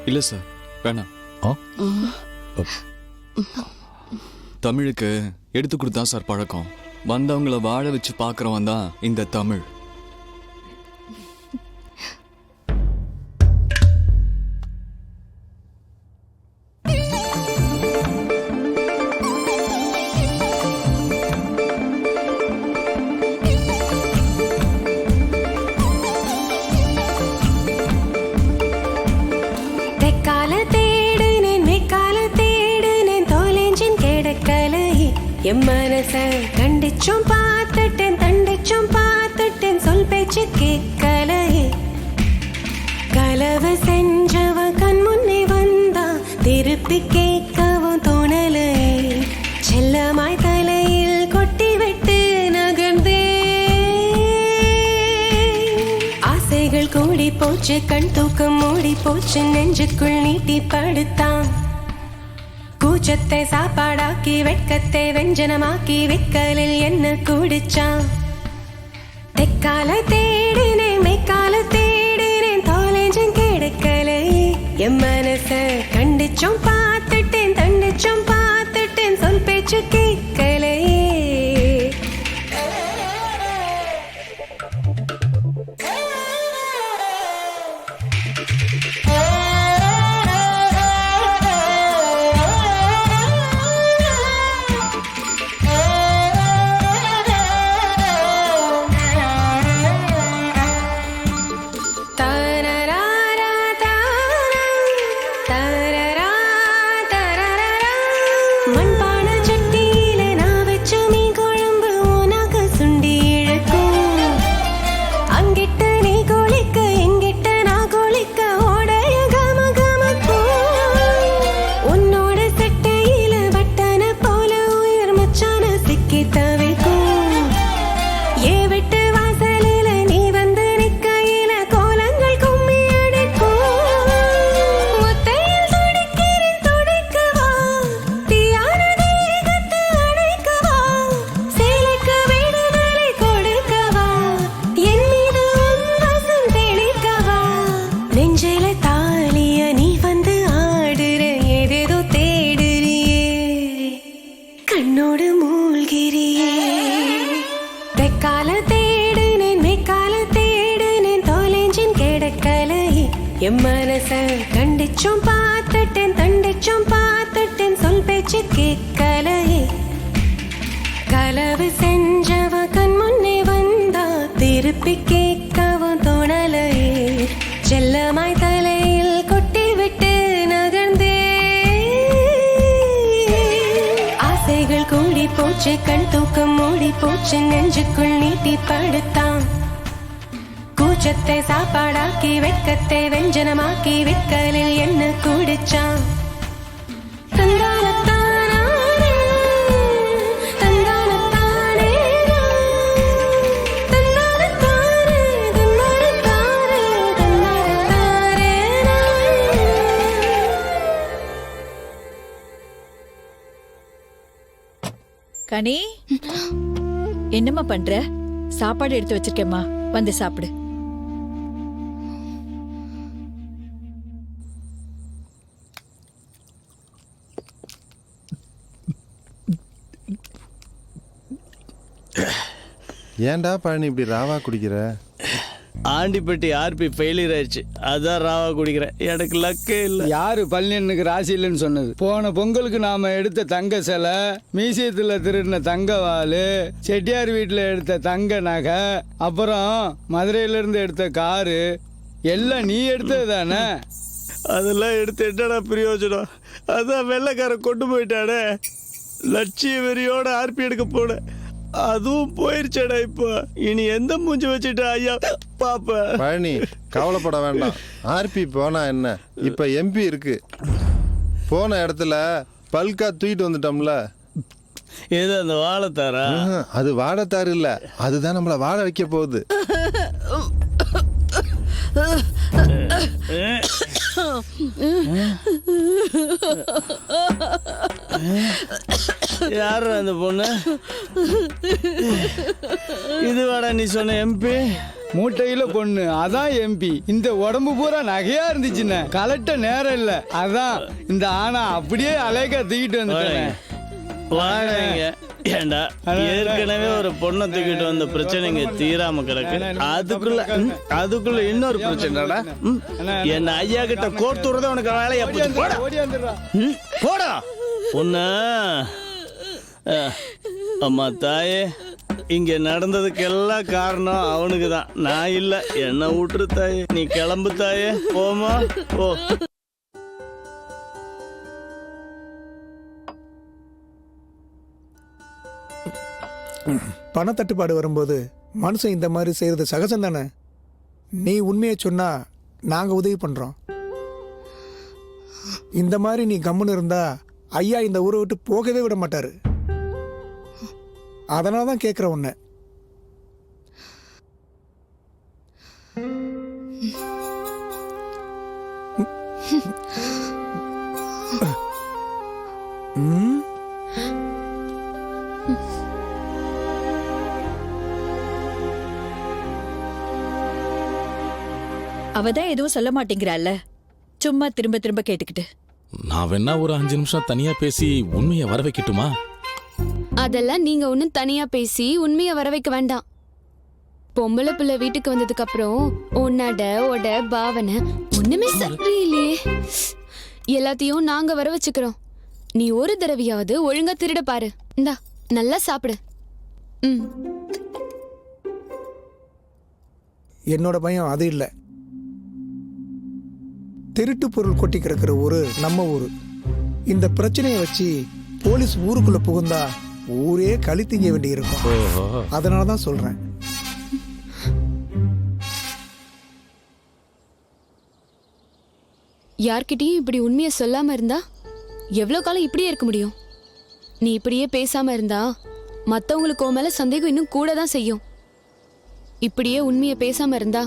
U: இல்ல சார், வேணாம். தமிழுக்கு எடுத்து கொடுத்தா சார் பழக்கம். வந்தவங்களை வாழ வச்சு பார்க்கறவன் தான் இந்த தமிழ்.
W: என் மனச கண்டிச்சும் பார்த்துட்டேன், தண்டிச்சும் பார்த்துட்டேன், சொல் பேச்சு கேட்கலையே. கலவை செஞ்சவ கண் முன்னே வந்தா திருப்பி கேட்கவும் தோணலையே. செல்லமாய் தலையில் கொட்டி விட்டு நகர்ந்தே. ஆசைகள் கூடி போச்சு, கண் தூக்கம் மூடி போச்சு, நெஞ்சுக்குள் நீட்டி படுத்தான். கூச்சத்தை சாப்பாடாக்கி வெட்கத்தை வெஞ்சனமாக்கி வெக்கலில் என்ன குடிச்சான். தெக்கால தேடினேன், மெக்கால தேடினேன், தோலேஞ்சம் கிடைக்கலை. என் மனச கண்டிச்சும் பார்த்துட்டேன், தண்டிச்சும் பார்த்துட்டேன், சொல் பேச்சு கேட்கலை. என் மனச கண்டிச்சும் பார்த்துட்டேன் தண்டிச்சும் பார்த்துட்டேன் சொல் பேச்சு கேட்கலையே கலவு செஞ்சவ கண் முன்னே வந்தா திருப்பி கேட்கவும் தோணலையே செல்லமாய் தலையில் கொட்டி விட்டு நகர்ந்தே ஆசைகள் கூடி போச்சு கண் தூக்கம் மூடி போச்சு நெஞ்சுக்குள் நீட்டி படுத்தான் கூச்சத்தை சாப்பாடாக்கி வெட்கத்தை வெஞ்சனமாக்கி வெட்கலில் என்ன குடிச்சான்
E: கனி என்னம்மா பண்ற? சாப்பாடு எடுத்து வச்சிருக்கேம்மா, வந்து சாப்பிடு.
R: ஏன்டா பழனி இப்படி ராவா குடிக்கிற?
C: ஆண்டிப்பட்டி ஆர்பி ஃபெயிலியர் ஆயிடுச்சு, அதான் ராவா குடிக்கிறேன். எனக்கு லக்கே இல்லை. யாரு பழனியனுக்கு ராசி இல்லைன்னு சொன்னது? போன பொங்கலுக்கு நாம எடுத்த தங்க சிலை, மியூசியத்தில் திருடின தங்க வாள், செட்டியார் வீட்டில் எடுத்த தங்க நகை, அப்புறம் மதுரையிலேருந்து எடுத்த காரு எல்லாம் நீ எடுத்தது தானே? அதெல்லாம் எடுத்து என்னடா பிரயோஜனம்? அதான் வெள்ளைக்காரன் கொண்டு போயிட்டானே. லட்சிய வெறியோட ஆர்பி எடுக்க போன, அதுவும் போயிருச்சேடா. இப்போ இனி எந்த மூஞ்சி வச்சுட்டு ஐயா பாப்ப?
R: பழனி கவலைப்பட வேண்டாம். ஆர்பி போனா என்ன, இப்ப எம்பி இருக்கு. போன இடத்துல பல்கா தூக்கிட்டு வந்துட்டோம்ல.
C: ஏதோ அந்த வாழைத்தாரா?
R: அது வாழைத்தாரு இல்ல, அதுதான் நம்மள வாழ வைக்க போகுது.
C: யாரு அந்த பொண்ணு? இது வாடா நீ சொன்ன எம்பி? மூட்டையில பொண்ணு, அதான் எம்பி. இந்த உடம்பு பூரா நகையா இருந்துச்சுன்னு கலட்ட நேரம் இல்ல, அதான் இந்த ஆனா அப்படியே அலைக்கா தூக்கிட்டு வந்துட்டேன். வாடங்க. ஏண்டா ஏற்கனவே ஒரு பொண்ணை தூக்கிட்டு வந்த பிரச்சனைங்க தீராம கிடக்கு, அதுக்குள்ள இன்னொரு பிரச்சனைடா. என்ன ஐயா கிட்ட கோர்த்துறத உனக்கு வேலையா போச்சு. போடா பொண்ணு. அம்மா தாயே, இங்க நடந்ததுக்கு எல்லாம் காரணம் அவனுக்கு தான், நான் இல்ல. என்ன விட்டுரு தாயே, நீ கிளம்பு தாயே, போமா போ.
O: பணத்தட்டுப்பாடு வரும்போது மனுஷன் இந்த மாதிரி செய்யறது சகஜம் தானே. நீ உண்மையை சொன்னா நாங்க உதவி பண்றோம். இந்த மாதிரி நீ கம்முன்னு இருந்தா ஐயா இந்த ஊரை விட்டு போகவே விட மாட்டாரு. அதனால தான் கேட்குற உன்னை.
E: அவதான் எதுவும் சொல்ல மாட்டேங்கிறாள்ல, சும்மா திரும்ப திரும்ப கேட்டுக்கிட்டு.
B: நான் வேணா ஒரு 5 நிமிஷம் தனியா பேசி உண்மையை வர வைக்கட்டுமா?
M: அதெல்லாம் நீங்க ஒன்னும் தனியா பேசி உண்மையை வர வைக்க வேண்டாம். பொம்பளை பிள்ளை வீட்டுக்கு வந்ததுக்கு அப்புறம் உன்னட உட பாவனை ஒண்ணுமே சரியில்லையே. எல்லாத்தையும் நாங்க வர வச்சுக்கிறோம். நீ ஒரு தடவையாவது ஒழுங்கா திருட பாரு. இந்தா நல்லா சாப்பிடு.
O: என்னோட பயம் அது இல்லை. திருட்டு பொருள் கொட்டி கிடக்கிற ஊரு நம்ம ஊரு. இந்த பிரச்சனையை வச்சு போலீஸ் ஊருக்குள்ள புகுந்தா ஊரே களி திங்க வேண்டி இருக்கும். அதனாலதான் சொல்றேன்.
M: யார்கிட்டயும் இப்படி உண்மையை சொல்லாம இருந்தா எவ்வளவு காலம் இப்படியே இருக்க முடியும்? நீ இப்படியே பேசாம இருந்தா மத்தவங்களுக்கு உன் மேல சந்தேகம் இன்னும் கூட தான் செய்யும். இப்படியே உண்மையை பேசாம இருந்தா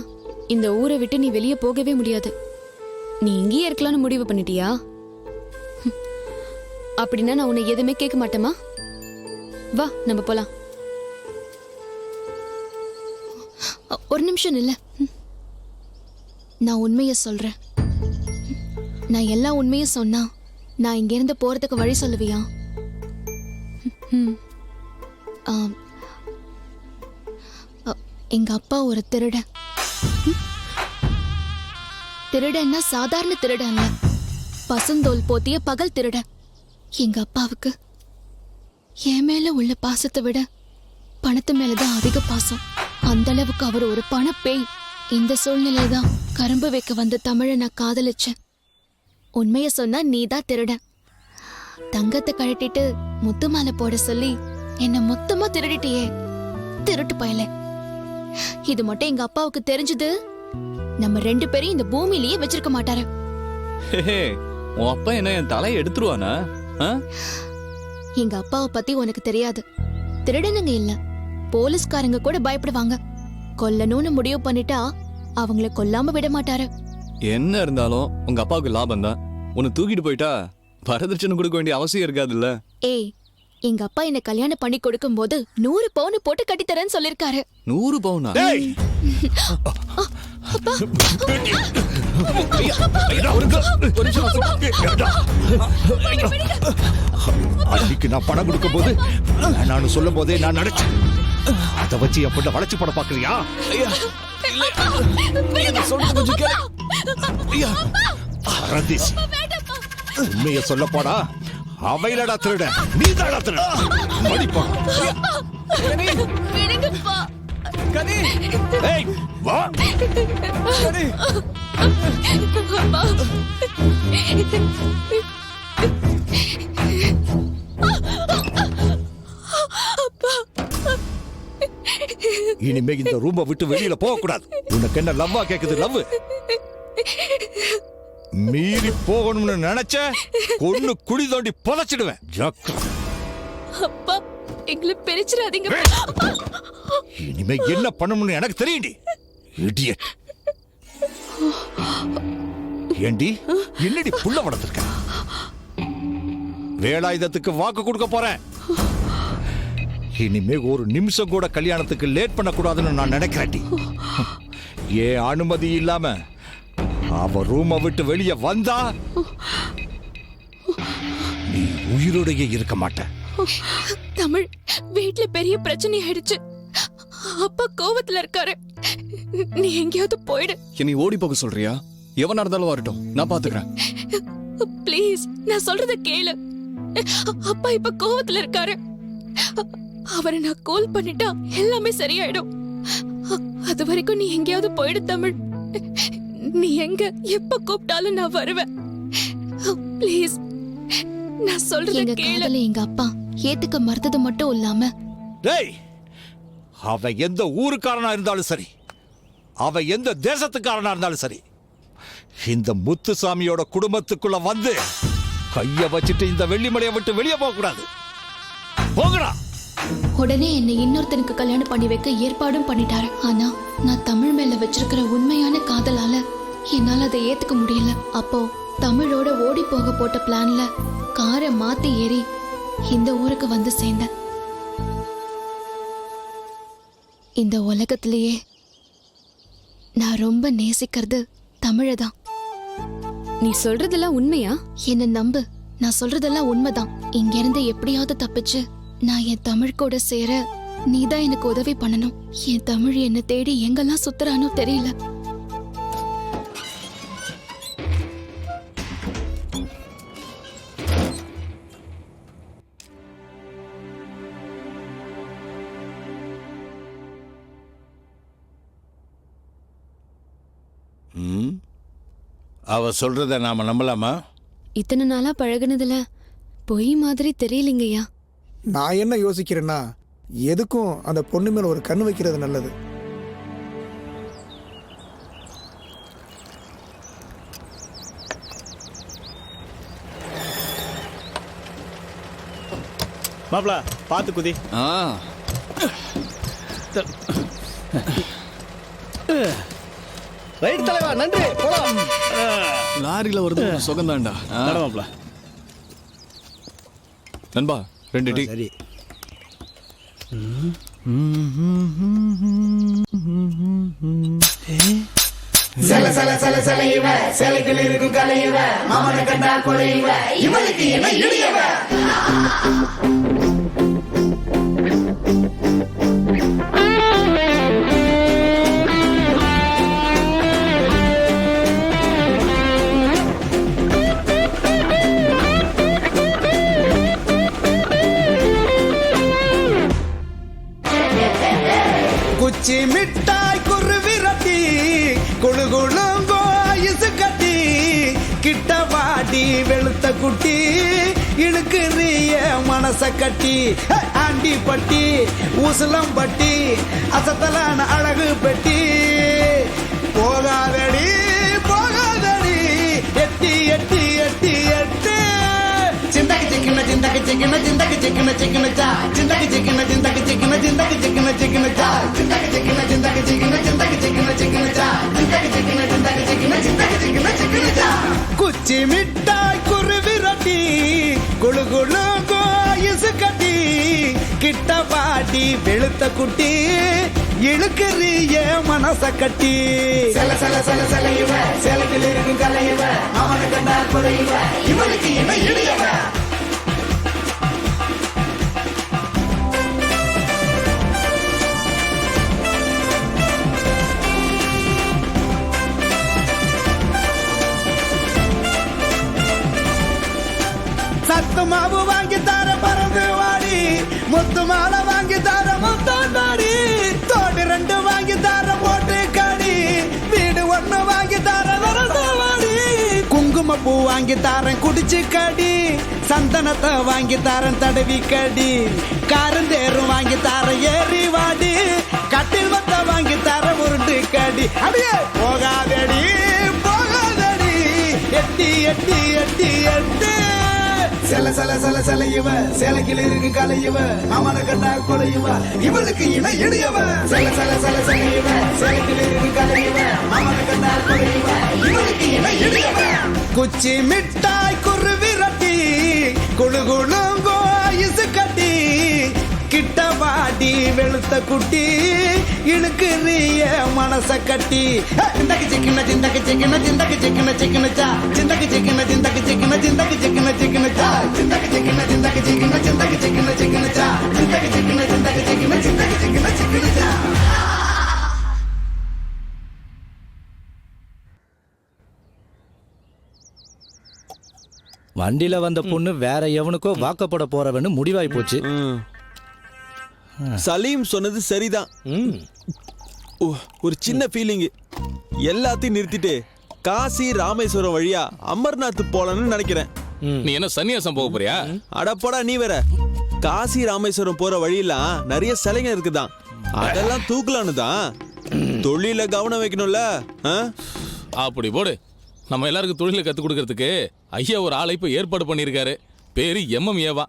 M: இந்த ஊரை விட்டு நீ வெளியே போகவே முடியாது. நீ இங்கேயே இருக்கலாம்னு முடிவு பண்ணிட்டியா? அப்படின்னா நான் உன்னை எதுவுமே கேட்க மாட்டேமா? வா நம்ம போலாம். ஒரு நிமிஷம் இல்ல, நான் உண்மைய சொல்றேன். நான் எல்லா உண்மையும் சொன்னா நான் இங்க இருந்து போறதுக்கு வழி சொல்லுவியா? எங்க அப்பா ஒரு திருடன்.
H: திருடன்னா சாதாரண திருடன் இல்ல, பசுந்தோல் போத்திய பகல் திருடன். எங்க அப்பாவுக்கு என் மேல உள்ள பாசத்தை விட பணத்து மேலதான் அதிக பாசம். அந்த அளவுக்கு அவர் ஒரு பணப்பேய். இந்த சூழ்நிலையில தான் கரும்பு வைக்க வந்த தமிழை நான் காதலிச்சேன். உண்மைய சொன்னா நீதான் திருடன். தங்கத்தை கழட்டிட்டு முத்து மாலை போட சொல்லி என்ன மொத்தமா திருடிட்டியே, திருட்டு பயலே. இது மட்டும் எங்க அப்பாவுக்கு தெரிஞ்சது, நம்ம 2 பேரையும் இந்த பூமியிலேயே வச்சிருக்க மாட்டாரு.
U: உன் அப்பா என்ன என் தலையை எடுத்துருவானா?
H: எங்க அப்பாவை பத்தி உனக்கு தெரியாது. திருடனுங்க இல்ல, போலீஸ்காரங்க கூட பயப்படுவாங்க. கொல்லணும்னு முடிவு பண்ணிட்டா அவங்கள கொல்லாம விட மாட்டாரு.
U: என்ன இருந்தாலும் உங்க அப்பாவுக்கு லாபம் தான். உன்னை தூக்கிட்டு போயிட்டா வரதட்சணை கொடுக்க வேண்டிய அவசியம் இருக்காதுல்ல.
H: ஏய், எங்க அப்பா என்ன கல்யாணம் பண்ணி கொடுக்கும் போது 100 பவுன் போட்டு கட்டித்தரேன்னு சொல்லிருக்காரு.
U: 100 பவுனா?
L: அன்னைக்கு நான் பணம் கொடுக்கும் போது நான் சொல்லும் போதே நான் நினைச்சேன், அதை வச்சு என் பொண்ணை வளைச்சு படம் பாக்குறியா? உண்மைய சொல்ல போடா, அவையிலடா திருட, நீ தாடா திருட. வா இனிமே இந்த ரூமை விட்டு வெளியில போக கூடாது. உனக்கு என்ன லவ்வா கேக்குது? லவ் மீறி போகணும்னு நினைச்ச கொன்னு குழி தோண்டி புதைச்சிடுவேன்.
H: அப்பா, எங்களை பிரிச்சிடாதீங்க.
L: இனிமே என்ன பண்ணணும்னு எனக்கு தெரியும்டி. இடியட். ஏண்டி என்னடி புள்ள வளர்த்திருக்க? வேலாயுதத்துக்கு வாக்கு கொடுக்க போறேன். இனிமே ஒரு நிமிஷம் கூட கல்யாணத்துக்கு லேட் பண்ணக்கூடாதுன்னு நான் நினைக்கிறேன். ஏன் அனுமதி இல்லாம அவ ரூமை விட்டு வெளியே வந்தா நீ உயிரோடையே இருக்க மாட்ட.
H: தமிழ், வீட்ல பெரிய பிரச்சனை ஆயிடுச்சு. அப்பா கோவத்துல இருக்காரு. நீ எங்கேயாவது போயிடு.
U: நீ ஓடி போக சொல்றியா? எவனா இருந்தாலும் வரட்டும், நான் பாத்துக்கிறேன்.
H: ப்ளீஸ், நான் சொல்றத கேளு. அப்பா இப்ப கோவத்துல இருக்காரு. அவரை நான் கால் பண்ணிட்டா எல்லாமே சரியாயிடும். அது வரைக்கும் நீ எங்கேயாவது போயிடு தமிழ். நீ எங்க எப்ப கூப்பிட்டாலும் நான் வருவேன். ப்ளீஸ், நான் சொல்றத கேளு. எங்க அப்பா ஏத்துக்க மறுத்தது மட்டும் இல்லாம,
L: டேய், அவ எந்த ஊருக்காரனா இருந்தாலும் சரி, அவ எந்த தேசத்துக்காரனா இருந்தாலும் சரி, இந்த முத்துசாமியோட குடும்பத்துக்குள்ள வந்து கைய வச்சுட்டு இந்த வெள்ளிமலையை விட்டு வெளியே போக கூடாது. போங்கடா.
H: உடனே என்னை இன்னொருத்தனுக்கு கல்யாணம் பண்ணி வைக்க ஏற்பாடும் பண்ணிட்டாரு. ஆனா நான் தமிழ் மேல வச்சிருக்கிற உண்மையான காதலால என்னால அதை ஏத்துக்க முடியல. அப்போ தமிழோட ஓடி போக போட்ட பிளான்ல காரை மாத்தி ஏறி இந்த ஊருக்கு வந்து சேர்ந்தேன். இந்த உலகத்திலேயே நான் ரொம்ப நேசிக்கிறது தமிழதான்.
M: நீ சொல்றதெல்லாம் உண்மையா?
H: என்ன நம்பு, நான் சொல்றதெல்லாம் உண்மைதான். இங்க இருந்து எப்படியாவது தப்பிச்சு நான் என் தமிழ் கூட சேர நீதான் எனக்கு உதவி பண்ணணும். என் தமிழ் என்ன தேடி எங்கெல்லாம் சுத்துறானோ தெரியல.
L: அவ சொல்றத நாம நம்பலாமா?
M: இத்தனை நாளா பழகுனதுல பொய் மாதிரி தெரியலங்கய்யா.
O: நான் என்ன யோசிக்கிறேன்னா, எதுக்கும் அந்த பொண்ணு மேல ஒரு கண்ணு வைக்கிறது நல்லது.
S: மாப்ள பாத்து குதி.
Q: ரைட் தலைவா, நன்றி. போலாம்.
U: லாரியில வருது சுகந்தாண்டா.
S: மாப்ள
U: நண்பா 2 டீ.
Q: சரி.
A: சல சல சல சல இவ சலைகள் இருக்கும் கலையவ மாமனை கண்டா கொலையவ இவளுக்கு என்ன இடியவ.
C: வாடி வெளுத்த குட்டி இழுக்குறிய மனச கட்டி ஆண்டி பட்டி உசலம் பட்டி அசத்தலான அழகு பெட்டி போகாதடி போகாதடி எட்டி எட்டி எட்டி எட்டு சிந்தக்கு சிக்கின சிந்தக்கு சிக்கின சிந்தக்கு சிக்கின சிக்கினச்சா சிந்தக்கு சிக்கின சிந்தக்கு சிக்கின சிந்தக்கு சிக்கின சிக்கினச்சா சிந்தக்கு சிக்கின சிந்தக்கு சிக்கின சிந்தக்கு சிக்கின சிக்கினச்சா சிந்தக்கு சிக்கின சிந்தக்கு சிக்கின சிந்தக்கு சிக்கின சிக்கினச்சா குச்சி மிட்டாய் குருவி ரொட்டி குளு குளு கோயிசு கட்டி கிட்ட பாட்டி வெளுத்த குட்டி இழுக்கிறிய மனச கட்டி
A: சல சல சல சல இவ சேலத்தில் இருக்கும் கலை இவ அவனை கண்டா குறைவ இவனுக்கு என்ன இடையவ
C: சத்து மாவு வாங்கி தர பறந்து வாடி முத்து மாலை வாங்கி தர முத்தாண்டாடி தோடு 2 வாங்கி தர போட்டு காடி வீடு 1 வாங்கி தர வரசவாடி குங்கும பூ வாங்கி தரேன் குடிச்சு கடி சந்தனத்தை வாங்கி தரேன் தடவி கடி காரந்தேரும் வாங்கி தர ஏறி வாடி கட்டில் வத்த வாங்கி தர உருண்டு கடி அடியே போகாதடி போகாதடி எட்டி எட்டி எட்டி எட்டி
A: சல சல சல சல இவ சேலக்கில் இருக்கும் கலை இவ அவனை கண்டா குறைவ இவனுக்கு இணை இடையவ சல சல சல சல இவ சேலக்கில் இருக்கும் கலை இவ அவனை கண்டா குறைவ இவனுக்கு இணை இடையவ
C: குச்சி மிட்டாய் குருவி ரொட்டி குளு குளுங்கோ ஐசு கட்டி கிட்ட வாடி வெளுத்த குட்டி இழுக்குறிய மனச கட்டி சிந்தக்கு சிக்கின சிந்தக்கு சிக்கின சிந்தக்கு சிக்கின சிக்கினச்சா சிந்தக்கு சிக்கின சிந்தக்கு சிக்கின சிந்தக்கு சிக்கின சிக்கினச்சா சிந்தக்கு சிக்கின சிந்தக்கு சிக்கின சிந்தக்கு சிக்கின சிக்கினச்சா சிந்தக்கு சிக்கின சிந்தக்கு சிக்கின சிந்தக்கு சிக்கின சிக்கினச்சா
Q: வண்டியில வந்த பொண்ணு வேற எவனுக்கோ வாக்கப்பட போறவன்னு முடிவாய் போச்சு.
J: சலீம் சொன்னது சரிதான். ஒரு சின்ன ஃபீலிங். எல்லாத்தையும் நிறுத்திட்டு காசி ராமேஸ்வரம் வழியா அமர்நாத் போலான்னு நினைக்கிறேன்.
B: நீ என்ன சன்னியாசம் போக போறியா?
J: அடப்படா நீ வேற. காசி ராமேஸ்வரம் போற வழியெல்லாம் நிறைய சிலைங்க இருக்குதான். அதெல்லாம் தூக்கலான்னு தான். தொழில கவனம் வைக்கணும்ல.
B: அப்படி போடு. நம்ம எல்லாருக்கும் தொழில கத்து கொடுக்கறதுக்கு ஐயா ஒரு ஆளை இப்ப ஏற்பாடு பண்ணிருக்காரு. பேரு MMAவா.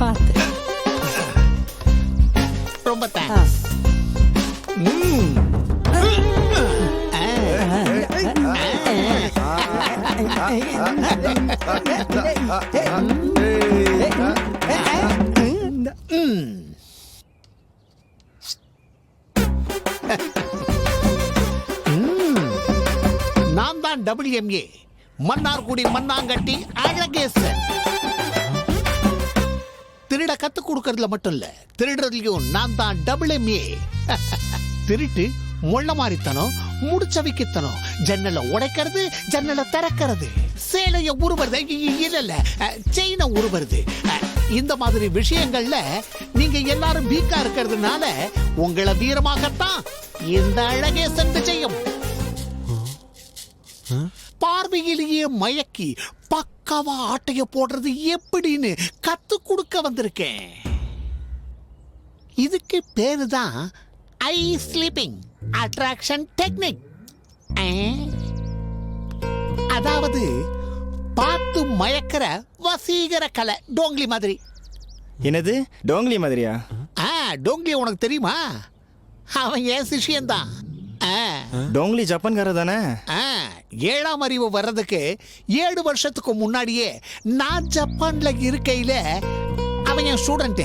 F: பார்த்து ரொம்ப தேங்க்ஸ். நான் தான் WMA மன்னார்குடி மண்ணாங்கட்டி அழகேசன். திருட கத்து கொடுக்கறதுல மட்டும் இல்ல, திருடுறதுலயும் நான் தான் WMA. திருட்டு முள்ள மாறித்தனம், முடிச்சவிக்கத்தனம், ஜன்னலை உடைக்கிறது, ஜன்னலை திறக்கிறது, சேலைய உருவது, இல்ல செயினை உருவது. இந்த மாதிரி விஷயங்கள்ல நீங்க எல்லாரும் வீக்கா இருக்கிறதுனால உங்களை வீரமாகத்தான் இந்த அழகேசன் விஜயம். பார்வையிலேயே மயக்கி பக்காவா ஆட்டைய போடுறது எப்படின்னு கத்து கொடுக்க வந்திருக்கேன். இதுக்கு பேரு தான் ஐ ஸ்லீப்பிங் அட்ராக்ஷன் டெக்னிக். அதாவது பார்த்து மயக்கிற வசீகர கலை. டோங்லி மாதிரி.
S: என்னது டோங்லி மாதிரியா?
F: டோங்லி உனக்கு தெரியுமா? அவன் என் சிஷியன்தான்.
S: டோங்லி ஜப்பான்கார தானே?
F: 7ஆம் அறிவு வர்றதுக்கு 7 வருஷத்துக்கு முன்னாடியே நான் ஜப்பான்ல இருக்கையில அவன் என் ஸ்டூடெண்ட்.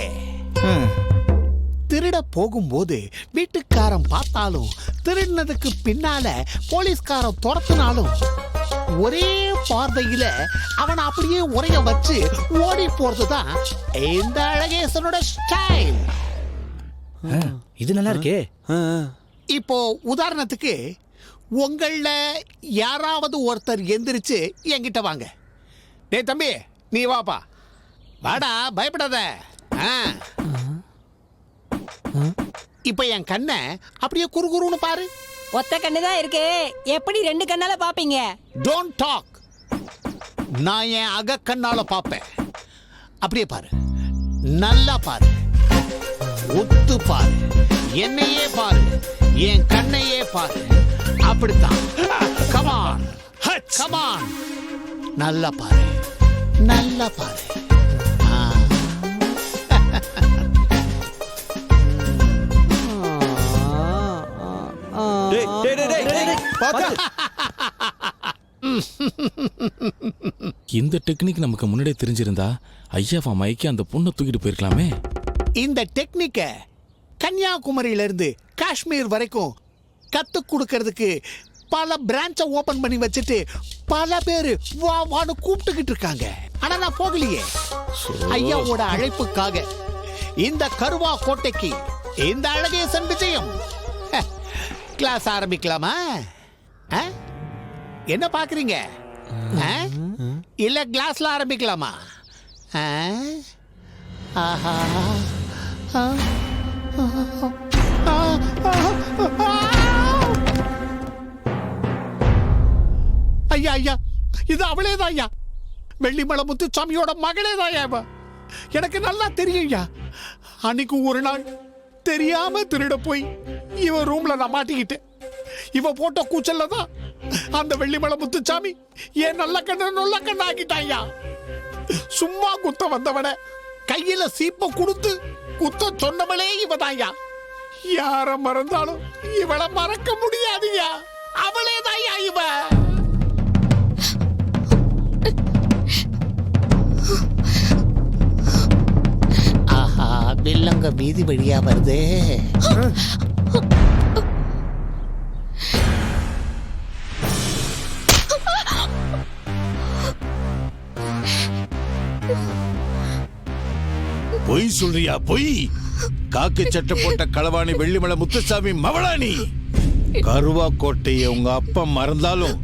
F: திருட போகும்போது வீட்டுக்காரன் பார்த்தாலும், திருடினதுக்கு பின்னால போலீஸ்காரன் துரத்தினாலும் ஒரே பார்வையில அவனை அப்படியே உரைய வச்சு ஓடி போறதுதான் இந்த அழகேசனோட ஸ்டைல்.
Q: இது நல்லா இருக்கே.
F: இப்போ உதாரணத்துக்கு உங்கள யாராவது ஒருத்தர் எந்திரிச்சு என்கிட்ட வாங்க. டேய் தம்பி, நீ வாப்பா. வாடா, பயப்படாத. இப்ப என் கண்ணை அப்படியே குறுகுறுன்னு பாரு.
P: ஒத்த கண்ணு தான் இருக்கு, எப்படி 2 கண்ணால பாப்பீங்க?
F: Don't talk. நான் என் அக கண்ணால பாப்பேன். அப்படியே பாரு, நல்லா பாரு, ஒத்து பாரு, என்னையே பாரு, என் கண்ணையே பாரு. அப்படித்தான். கமான் கமான், நல்லா பாரு, நல்லா பாரு.
B: இந்த டெக்னிக் நமக்கு முன்னாடியே தெரிஞ்சிருந்தா ஐயாவா மைக்கி அந்த பொண்ணை தூக்கிட்டு போயிருக்கலாமே.
F: இந்த டெக்னிக்க கன்னியாகுமரியில இருந்து காஷ்மீர் வரைக்கும் கத்து கொடுக்கறதுக்கு பல பிரான்ச்சை ஓபன் பண்ணி வச்சுட்டு பல பேரு வா வான்னு கூப்பிட்டுக்கிட்டு இருக்காங்க. ஆனா நான் போகலையே. ஐயாவோட அழைப்புக்காக இந்த கருவா கோட்டைக்கு இந்த அழகேசன் விஜயம். கிளாஸ் ஆரம்பிக்கலாமா? என்ன பாக்குறீங்க? இல்ல கிளாஸ்ல ஆரம்பிக்கலாமா? ஆஹா, ஐயா ஐயா, இது அவளேதான் ஐயா. வெள்ளிமலை முத்துசாமியோட மகளே தான் ஐயா. எனக்கு நல்லா தெரியும் ஐயா. அன்னைக்கு ஒரு நாள் தெரியாம திருட போய் இவ ரூம்ல நான் மாட்டிக்கிட்டேன். இவ போட்ட கூச்சல்ல தான் அந்த வெள்ளிமலை முத்துசாமி ஏன் நல்ல கண்ணு நல்ல கண்ணு ஆக்கிட்டாயா. சும்மா குத்த வந்தவன கையில சீப்ப கொடுத்து குத்த சொன்னவளே இவதாயா. யார மறந்தாலும் இவளை மறக்க முடியாதுயா. அவளேதாயா இவ. ஆஹா, வில்லங்க வீதி வழியா வருதே.
L: பொய் சொல்றியா? பொய். காக்கி சட்டை போட்ட களவாணி வெள்ளிமலை முத்துசாமி மவளானி. கருவா கோட்டையை உங்க அப்பா மறந்தாலும்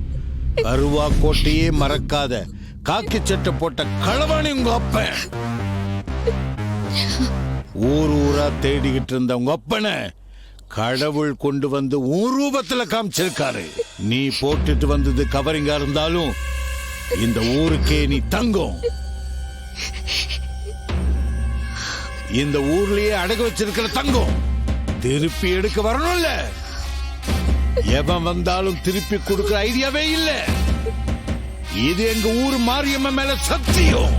L: கருவா கோட்டையே மறக்காத காக்கி சட்டை போட்ட களவாணி உங்க அப்ப. ஊர் ஊரா தேடிக்கிட்டு இருந்த உங்க அப்பனை கடவுள் கொண்டு வந்து ஊர் ரூபத்துல காமிச்சிருக்காரு. நீ போட்டுட்டு வந்தது கவரிங்கா இருந்தாலும் இந்த ஊருக்கே நீ தங்கம். இந்த ஊர்லயே அடகு வச்சிருக்கிற தங்கம் திருப்பி எடுக்க வரணும்ல. எவன் வந்தாலும் திருப்பி கொடுக்கிற ஐடியாவே இல்ல. இது எங்க ஊர் மாரியம்ம மேல சத்தியம்.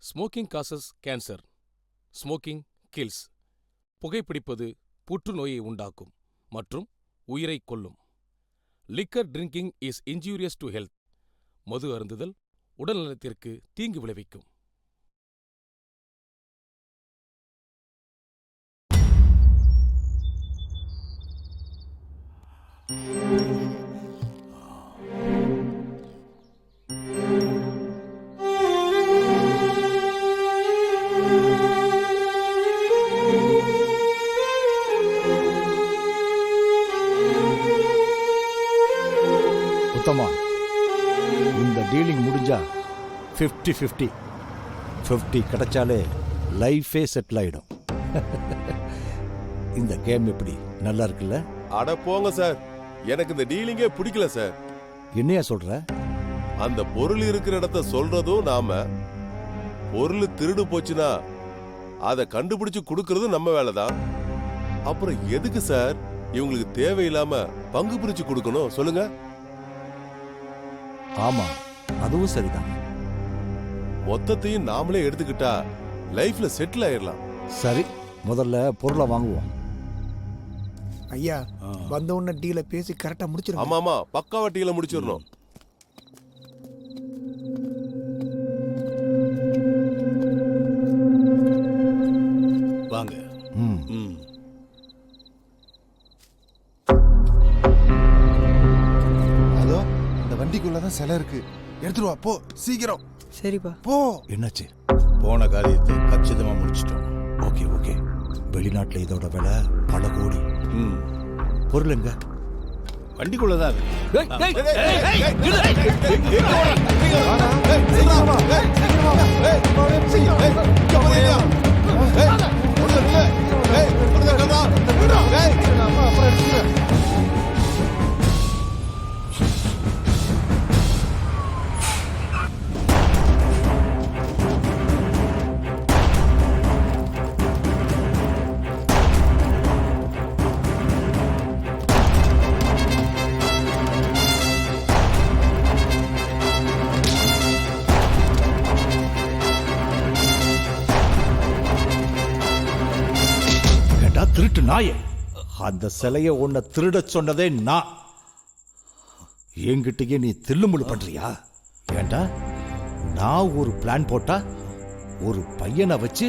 B: Smoking causes cancer. Smoking kills. புகைப்பிடிப்பது புற்றுநோயை உண்டாக்கும் மற்றும் உயிரை கொல்லும். Liquor drinking is injurious to health. மது அருந்துதல் உடல்நலத்திற்கு தீங்கு விளைவிக்கும்.
Q: உத்தமா, இந்த டீலிங் முடிஞ்சா 50-50. 50 கிடைச்சாலே லைஃபே செட்டில் ஆயிடும். இந்த கேம் எப்படி நல்லா இருக்குல்ல?
R: அட போங்க சார், எனக்கு இந்த டீலிங்கே பிடிக்கல சார்.
Q: என்னையா சொல்ற?
R: அந்த பொருள் இருக்கிற இடத்த சொல்றதும் நாம, பொருள் திருடு போச்சுன்னா அதை கண்டுபிடிச்சு கொடுக்கறதும் நம்ம வேலைதான். அப்புறம் எதுக்கு சார் இவங்களுக்கு தேவையில்லாம பங்கு பிரிச்சு கொடுக்கணும் சொல்லுங்க?
Q: ஆமா, அதுவும் சரிதான்.
R: மொத்தத்தையும் நாமளே எடுத்துக்கிட்டா லைஃப்ல செட்டில் ஆயிடலாம்.
Q: சரி, முதல்ல பொருளை வாங்குவோம்.
O: ஐயா வந்த உடனே டீல பேசி கரெக்டா முடிச்சிருங்க.
D: ஆமா ஆமா பக்காவா டீல முடிச்சிடணும்.
L: வாங்க.
R: அதோ இந்த வண்டிக்குள்ளதான் சிலை இருக்கு. எடுத்துட்டு வா போ சீக்கிரம்.
C: சரிப்பா.
R: போ.
L: என்னாச்சு? போன காரியத்தை கச்சிதமா முடிச்சிட்டோம். Okay okay. வெளிநாட்டுல இதோட விலை பல கோடி. பொருள் எங்க? வண்டிக்குள்ளதான் திருட்டு நாயே. அந்த சிலைய உன்னை திருட சொன்னதே நான். என்கிட்டயே நீ தில்லுமுள்ளு பண்றியா? ஏண்டா நான் ஒரு பிளான் போட்டா ஒரு பையனை வச்சு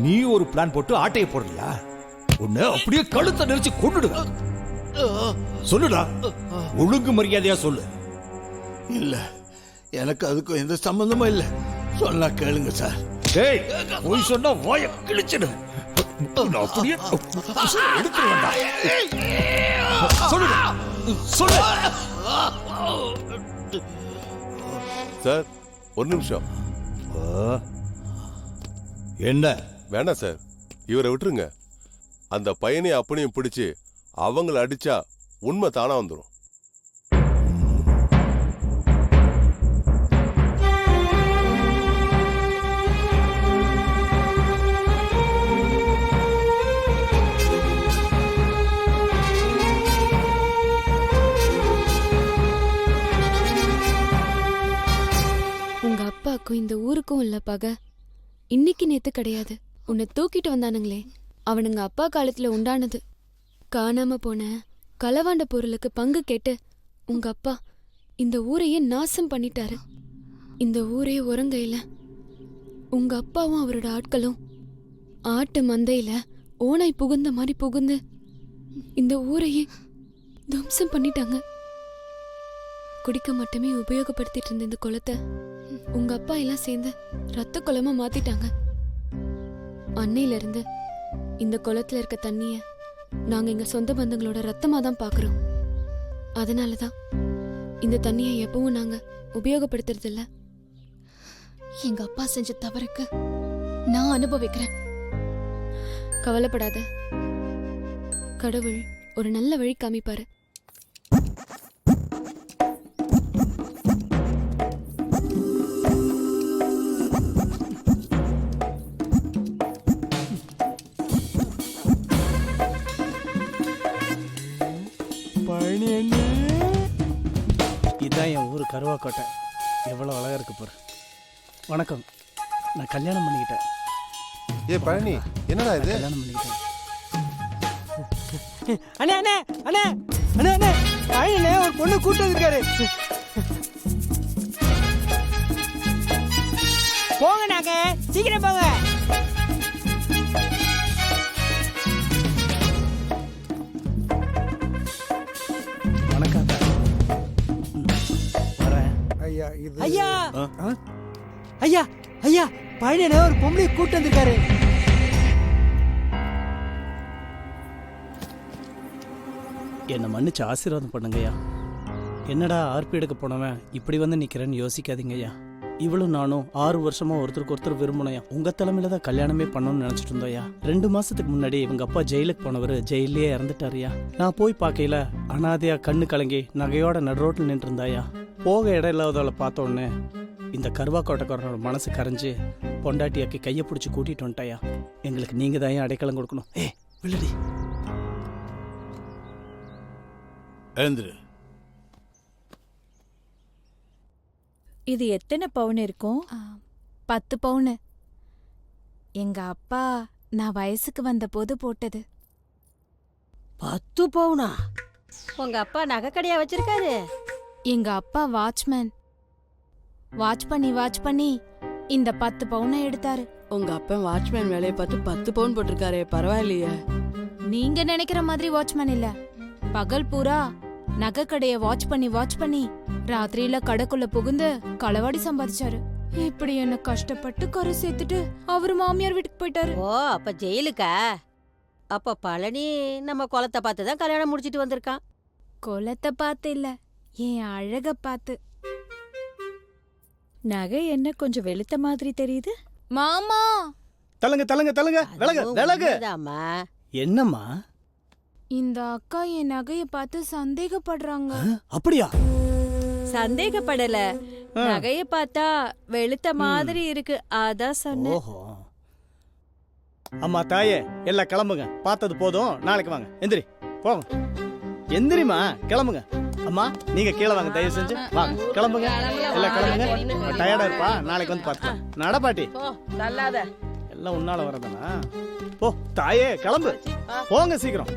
L: நீ ஒரு பிளான் போட்டு ஆட்டையை போடுறியா? உன்னை அப்படியே கழுத்தை நெரிச்சு கொண்டுடுங்க. சொல்லுடா, ஒழுங்கு மரியாதையா சொல்லு. இல்ல, எனக்கு அதுக்கும் எந்த சம்பந்தமும் இல்ல. சொன்னா கேளுங்க சார். டேய், போய் சொன்னா வாயை கிழிச்சிடு. அப்படியே எடுத்து வேண்டா. சொல்லு சொல்லு.
D: சார் ஒரு நிமிஷம்.
L: என்ன?
D: வேணாம் சார், இவரை விட்டுருங்க. அந்த பையனையும் அப்பனையும் பிடிச்சு அவங்கள அடிச்சா உண்மை தானா வந்துடும்.
M: உங்க அப்பாக்கும் இந்த ஊருக்கும் உள்ள பகை இன்னைக்கு நேத்து கிடையாது. உன்னை தூக்கிட்டு வந்தானுங்களே, அவனுங்க அப்பா காலத்துல உண்டானது. காணாம போன களவாண்ட பொருளுக்கு பங்கு கேட்டு உங்க அப்பா இந்த ஊரையே நாசம் பண்ணிட்டாரு. இந்த ஊரே உறங்கையில உங்க அப்பாவும் அவரோட ஆட்களும் ஆட்டு மந்தையில ஓனாய் புகுந்த மாதிரி புகுந்து இந்த ஊரையே துவம்சம் பண்ணிட்டாங்க. குடிக்க மட்டுமே உபயோகப்படுத்திட்டு இருந்த இந்த குளத்தை உங்க அப்பா எல்லாம் சேர்ந்து ரத்த குளமா மாத்திட்டாங்க. அன்னையில இருந்து இந்த குளத்துல இருக்க தண்ணிய நாங்க எங்க சொந்த பந்தங்களோட ரத்தமா தான் பாக்குறோம். அதனாலதான் இந்த தண்ணியை எப்பவும் நாங்க உபயோகப்படுத்துறது இல்ல.
H: எங்க அப்பா செஞ்ச தவறுக்கு நான் அனுபவிக்கிறேன்.
M: கவலைப்படாத, கடவுள் ஒரு நல்ல வழி காமிப்பாரு.
C: இதான் என் ஊர் கருவாக்கோட்டை. எவ்வளோ அழகா இருக்கு பாரு. வணக்கம், நான் கல்யாணம் பண்ணிக்கிட்டேன்.
R: ஏ பழனி, என்னடா இது?
C: கல்யாணம் பண்ணிக்கிட்டேன். அண்ணே அண்ணே அண்ணே அண்ணே அண்ணே பழனிண்ணே ஒரு பொண்ணு கூட்டு இருக்காரு. போங்க, நாங்க சீக்கிரம் போங்க. வணக்கம்.
O: ஐயா இது
C: ஐயா ஐயா ஐயா பழனிண்ணே ஒரு பொம்பளை கூட்டு வந்திருக்காரு. என்னை மன்னிச்சு ஆசீர்வாதம் பண்ணுங்கய்யா. என்னடா ஆர்பி எடுக்க போனவன் இப்படி வந்து நிக்கிறேன்னு யோசிக்காதீங்கய்யா. இவளும் நானும் 6 வருஷமா ஒருத்தருக்கு ஒருத்தர் விரும்பினோயா. உங்க தலைமையில தான் கல்யாணமே பண்ணணும்னு நினைச்சிட்டு இருந்தோயா. 2 மாசத்துக்கு முன்னாடி இவங்க அப்பா ஜெயிலுக்கு போனவர் ஜெயிலே இறந்துட்டாருயா. நான் போய் பார்க்கையில அனாதையா கண்ணு கலங்கி நகையோட நடுரோட்டில் நின்று இருந்தாயா. போக இடம் இல்லாதவளை பார்த்த உடனே இந்த கருவாக்கோட்டைக்காரனோட மனசு கரைஞ்சு பொண்டாட்டியாக்கி கையை பிடிச்சி கூட்டிட்டு வந்துட்டாயா. எங்களுக்கு நீங்க தான் அடைக்கலம் கொடுக்கணும். வில்லடி
L: எழுந்துரு.
E: இது எத்தனை பவுன் இருக்கும்?
T: 10 பவுன். எங்க அப்பா நான் வயசுக்கு வந்த போது போட்டது.
G: 10 பவுனா? உங்க அப்பா நகை கடையா வச்சிருக்காரு?
T: எங்க அப்பா வாட்ச்மேன். வாட்ச் பண்ணி இந்த 10 பவுனை எடுத்தாரு.
V: உங்க அப்பா வாட்ச்மேன் வேலையை பார்த்து 10 பவுன் போட்டிருக்காரு. பரவாயில்லையே.
T: நீங்க நினைக்கிற மாதிரி வாட்ச்மேன் இல்ல. பகல் பூரா நகை கடைய வாட்ச் பண்ணி ராத்திரியில கடைக்குள்ள புகுந்து களவாடி சம்பாதிச்சாரு. இப்படி என்ன கஷ்டப்பட்டு கரை சேர்த்துட்டு அவரு மாமியார் வீட்டுக்கு போயிட்டாரு.
G: ஓ, அப்ப ஜெயிலுக்கா? அப்ப பழனி நம்ம குளத்தை பார்த்து தான் கல்யாணம் முடிச்சிட்டு வந்திருக்கான்.
T: குளத்தை பார்த்து இல்ல, என் அழக பார்த்து.
E: நகை என்ன கொஞ்சம் வெளுத்த மாதிரி தெரியுது?
T: மாமா
C: விலகு. என்னம்மா?
T: இந்த அக்கா என் நகைய பார்த்து சந்தேகப்படுறாங்க.
C: அப்படியா?
E: சந்தேகப்படல, நகைய பார்த்தா வெளுத்த மாதிரி இருக்கு, அதான் சொன்னேன்.
C: ஓஹோ. அம்மா தாயே, எல்லாம் கிளம்புங்க. பார்த்தது போதும், நாளைக்கு வாங்க. எந்திரி, போங்க. எந்திரிமா, கிளம்புங்க. அம்மா நீங்க கீழே வாங்க, தயவு செஞ்சு வாங்க. கிளம்புங்க, எல்லாம் கிளம்புங்க. டயர்டா இருப்பா, நாளைக்கு வந்து பார்த்துக்கலாம். நடப்பாட்டி எல்லாம் உன்னால வரதானா? போ தாயே, கிளம்பு. போங்க சீக்கிரம்.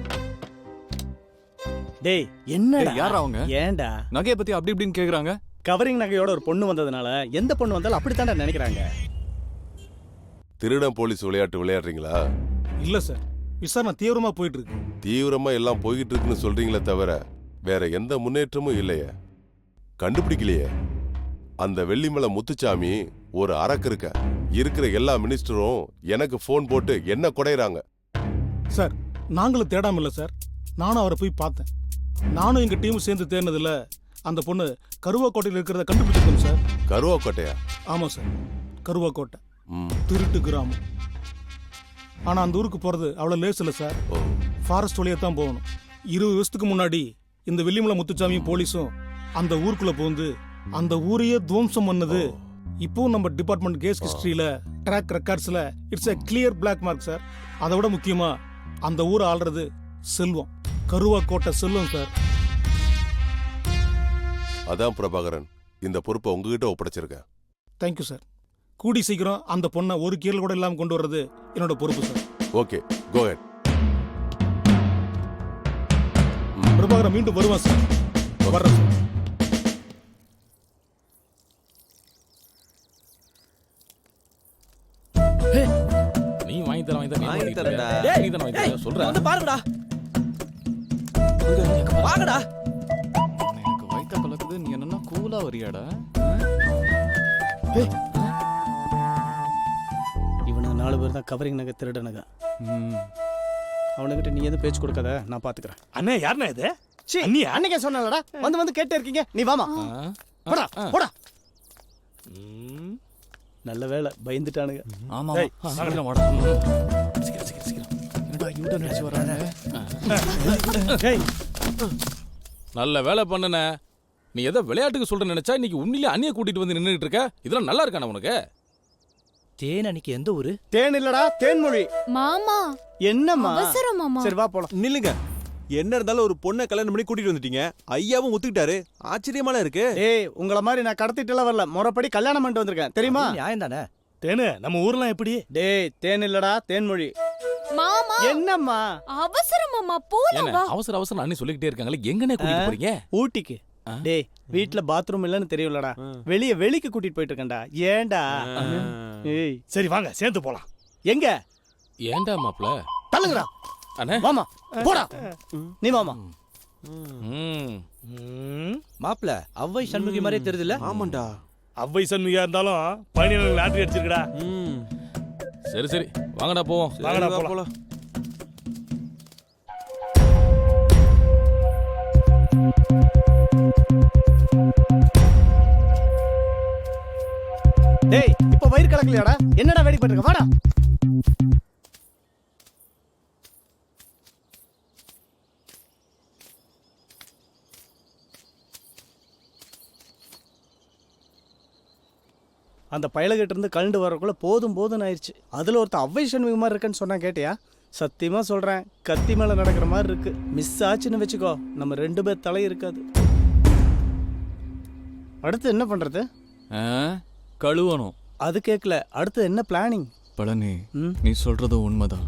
C: டேய் என்னடா
U: யாரா அவங்க?
C: ஏன்டா
U: நகையை பத்தி அப்படி இப்படின்னு கேக்குறாங்க?
C: கவரிங் நகையோட ஒரு பொண்ணு வந்ததுனால எந்த பொண்ணு வந்தாலும் அப்படித்தான்டா நினைக்கிறாங்க.
D: திருடன் போலீஸ் விளையாட்டு விளையாடுறீங்களா?
I: இல்ல சார், விசாரணை தீவிரமா போயிட்டு இருக்கு.
D: தீவிரமா எல்லாம் போய்கிட்டு இருக்குன்னு சொல்றீங்களே தவிர வேற எந்த முன்னேற்றமும் இல்லையே. கண்டுபிடிக்கலையே. அந்த வெள்ளிமலை முத்துச்சாமி ஒரு அரக்கு இருக்க. இருக்கிற எல்லா மினிஸ்டரும் எனக்கு போன் போட்டு என்ன குடையறாங்க.
I: சார், நாங்களும் தேடாம இல்ல சார், நானும் அவரை போய் பார்த்தேன். நானும் எங்க டீம் சேர்ந்து தேடினதுல அந்த பொண்ணு கருவாக்கோட்டையில் இருக்கிறத கண்டுபிடிச்சிருக்கோம் சார்.
D: கருவாக்கோட்டையா?
I: ஆமா சார், கருவாக்கோட்டை திருட்டு கிராமம். ஆனா அந்த ஊருக்கு போறது அவ்வளவு லேஸ் இல்ல சார். ஃபாரஸ்ட் வழியா தான் போகணும். 20 வருஷத்துக்கு முன்னாடி இந்த வெள்ளிமலை முத்துச்சாமியும் போலீஸும் அந்த ஊருக்குள்ள புகுந்து அந்த ஊரையே துவம்சம் பண்ணது இப்போ நம்ம டிபார்ட்மெண்ட் கேஸ் ஹிஸ்டரியில ட்ராக் ரெக்கார்ட்ஸ்ல it's a clear black mark sir. அதை விட முக்கியமா அந்த ஊரை ஆள்றது செல்வம், கருவாக்கோட்டை செல்வம் சார்.
D: அதான் பிரபாகரன், இந்த பொறுப்பை உங்ககிட்ட ஒப்படைச்சிருக்கேன்.
I: Thank you sir. கூடி சீக்கிரம் அந்த பொண்ணை ஒரு கீழ் கூட இல்லாம கொண்டு வர்றது என்னோட பொறுப்பு சார்.
D: ஓகே, கோ ஹெட்.
I: பிரபாகரன் மீண்டும் வருவான் சார். வர்றேன் சார்.
B: நீ வாங்கி தரேன்டா.
Q: வந்து பாருங்கடா. வாங்கடா.
U: எனக்கு வயித்த கலக்குது, நீ என்னன்னா கூலா வரியாடா?
C: இவனுக்கு 4 பேர் தான் கவரிங் நகை திருட நகை. அவனுக்கிட்ட நீ எதுவும் பேச்சு கொடுக்காத, நான் பாத்துக்கிறேன்.
S: அண்ணே யாருண்ணா இது?
C: நீ அன்னைக்கே சொன்னலடா, வந்து கேட்டே இருக்கீங்க. நீ வாமா, போடா போடா. நல்ல வேலை, பயந்துட்டானுங்க.
U: ஆமா சீக்கிரம் வாடா. சீக்கிரம் என்னடா யூட்டன் அடிச்சு வரானே.
B: நல்ல வேலை பண்ணுன. நீ ஏதோ விளையாட்டுக்கு சொல்ற நினைச்சா இன்னைக்கு உண்மையிலே அண்ணிய கூட்டிட்டு வந்து நின்னுட்டு இருக்க. இதெல்லாம் நல்லா இருக்கானே உனக்கு?
Q: தேன் அன்னைக்கு எந்த ஊரு?
C: தேன் இல்லடா, தேன்மொழி.
T: மாமா
C: என்னம்மா?
T: அவசரம் மாமா.
C: சரி வா போலாம்.
J: நில்லுங்க. என்ன இருந்தாலும் ஒரு பொண்ணை கல்யாணம் பண்ணி கூட்டிட்டு வந்துட்டீங்க. ஐயாவும் ஒத்துக்கிட்டாரு. ஆச்சரியமால இருக்கு.
C: ஏய், உங்கள மாதிரி நான் கடத்திட்டுலாம் வரல, முறைப்படி கல்யாணம் பண்ணிட்டு வந்திருக்கேன், தெரியுமா?
Q: நியாயம் தானே.
S: தேனு நம்ம ஊர்லாம் எப்படி?
C: டேய், தேன் இல்லடா, தேன்மொழி.
T: மாமா
C: என்னம்மா?
T: அவசரம் மாமா, போலாம் வா.
B: அவசரம் அண்ணி சொல்லிக்கிட்டே இருக்காங்களே, எங்கனே கூட்டிட்டு போறீங்க?
C: ஊட்டிக்கு. டேய், வீட்ல பாத்ரூம் இல்லன்னு தெரியும்லடா, வெளிக்கு கூட்டிட்டு போயிட்டு இருக்கேன்டா. ஏன்டா? ஏய்,
S: சரி வாங்க சேர்ந்து போலாம்.
C: எங்க?
B: ஏன்டா மாப்ள?
C: தள்ளுங்கடா.
B: அண்ணே
C: வாமா, போடா. நீ வாமா.
Q: மாப்ள அவ்வை சண்முகி மாதிரியே தெரியுதுல்ல?
J: ஆமாண்டா.
S: அவ்வை சண்முகியா இருந்தாலும் பையனுக்கு லாட்டரி அடிச்சிருக்கடா.
B: சரி வாங்கடா போவோம்.
S: வாங்கடா போலாம்.
C: டேய், இப்ப வயிறு கலக்கலையாடா? என்னடா வேடி பண்றீங்க? வாடா. அந்த பயலகிட்ட இருந்து கலண்டு வரக்குள்ள போதும் ஆயிடுச்சு. அதுல ஒருத்தன் அவ்வை சண்முகி மாதிரி இருக்குன்னு சொன்னா கேட்டியா? சத்தியமா சொல்றேன், கத்தி மேல நடக்கிற மாதிரி இருக்கு. மிஸ் ஆச்சுன்னு வச்சுக்கோ, நம்ம 2 பேர் தலை இருக்காது. அடுத்து என்ன பண்றது?
U: கழுவணும்.
C: அது கேட்கல, அடுத்து என்ன பிளானிங்?
U: பழனி, நீ சொல்றது உண்மைதான்.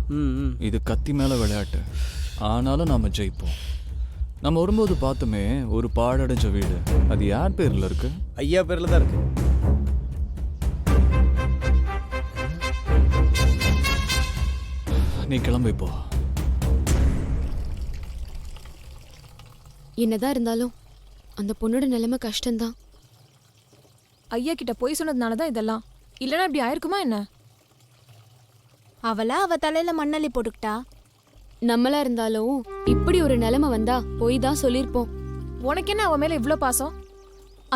U: இது கத்தி மேல விளையாட்டு. ஆனாலும் நாம ஜெயிப்போம். நம்ம வரும்போது பார்த்தோமே ஒரு பாழடைஞ்ச வீடு, அது யார் பேர்ல இருக்கு?
C: ஐயா பேர்ல தான் இருக்கு.
U: நீ கிளம்பு இப்போ.
M: என்னதான் இருந்தாலும் அந்த பொண்ணோட நிலைமை கஷ்டம்தான்.
T: ஐயா கிட்ட போய் சொன்னதுனால தான் இதெல்லாம், இல்லைன்னா இப்படி ஆயிருக்குமா என்ன?
H: அவளா அவ தலையில மண்ணள்ளி போட்டுக்கிட்டா. நம்மளா இருந்தாலும் இப்படி ஒரு நிலைமை வந்தா போய் தான் சொல்லிருப்போம்.
T: உனக்கு என்ன அவ மேல இவ்ளோ பாசம்?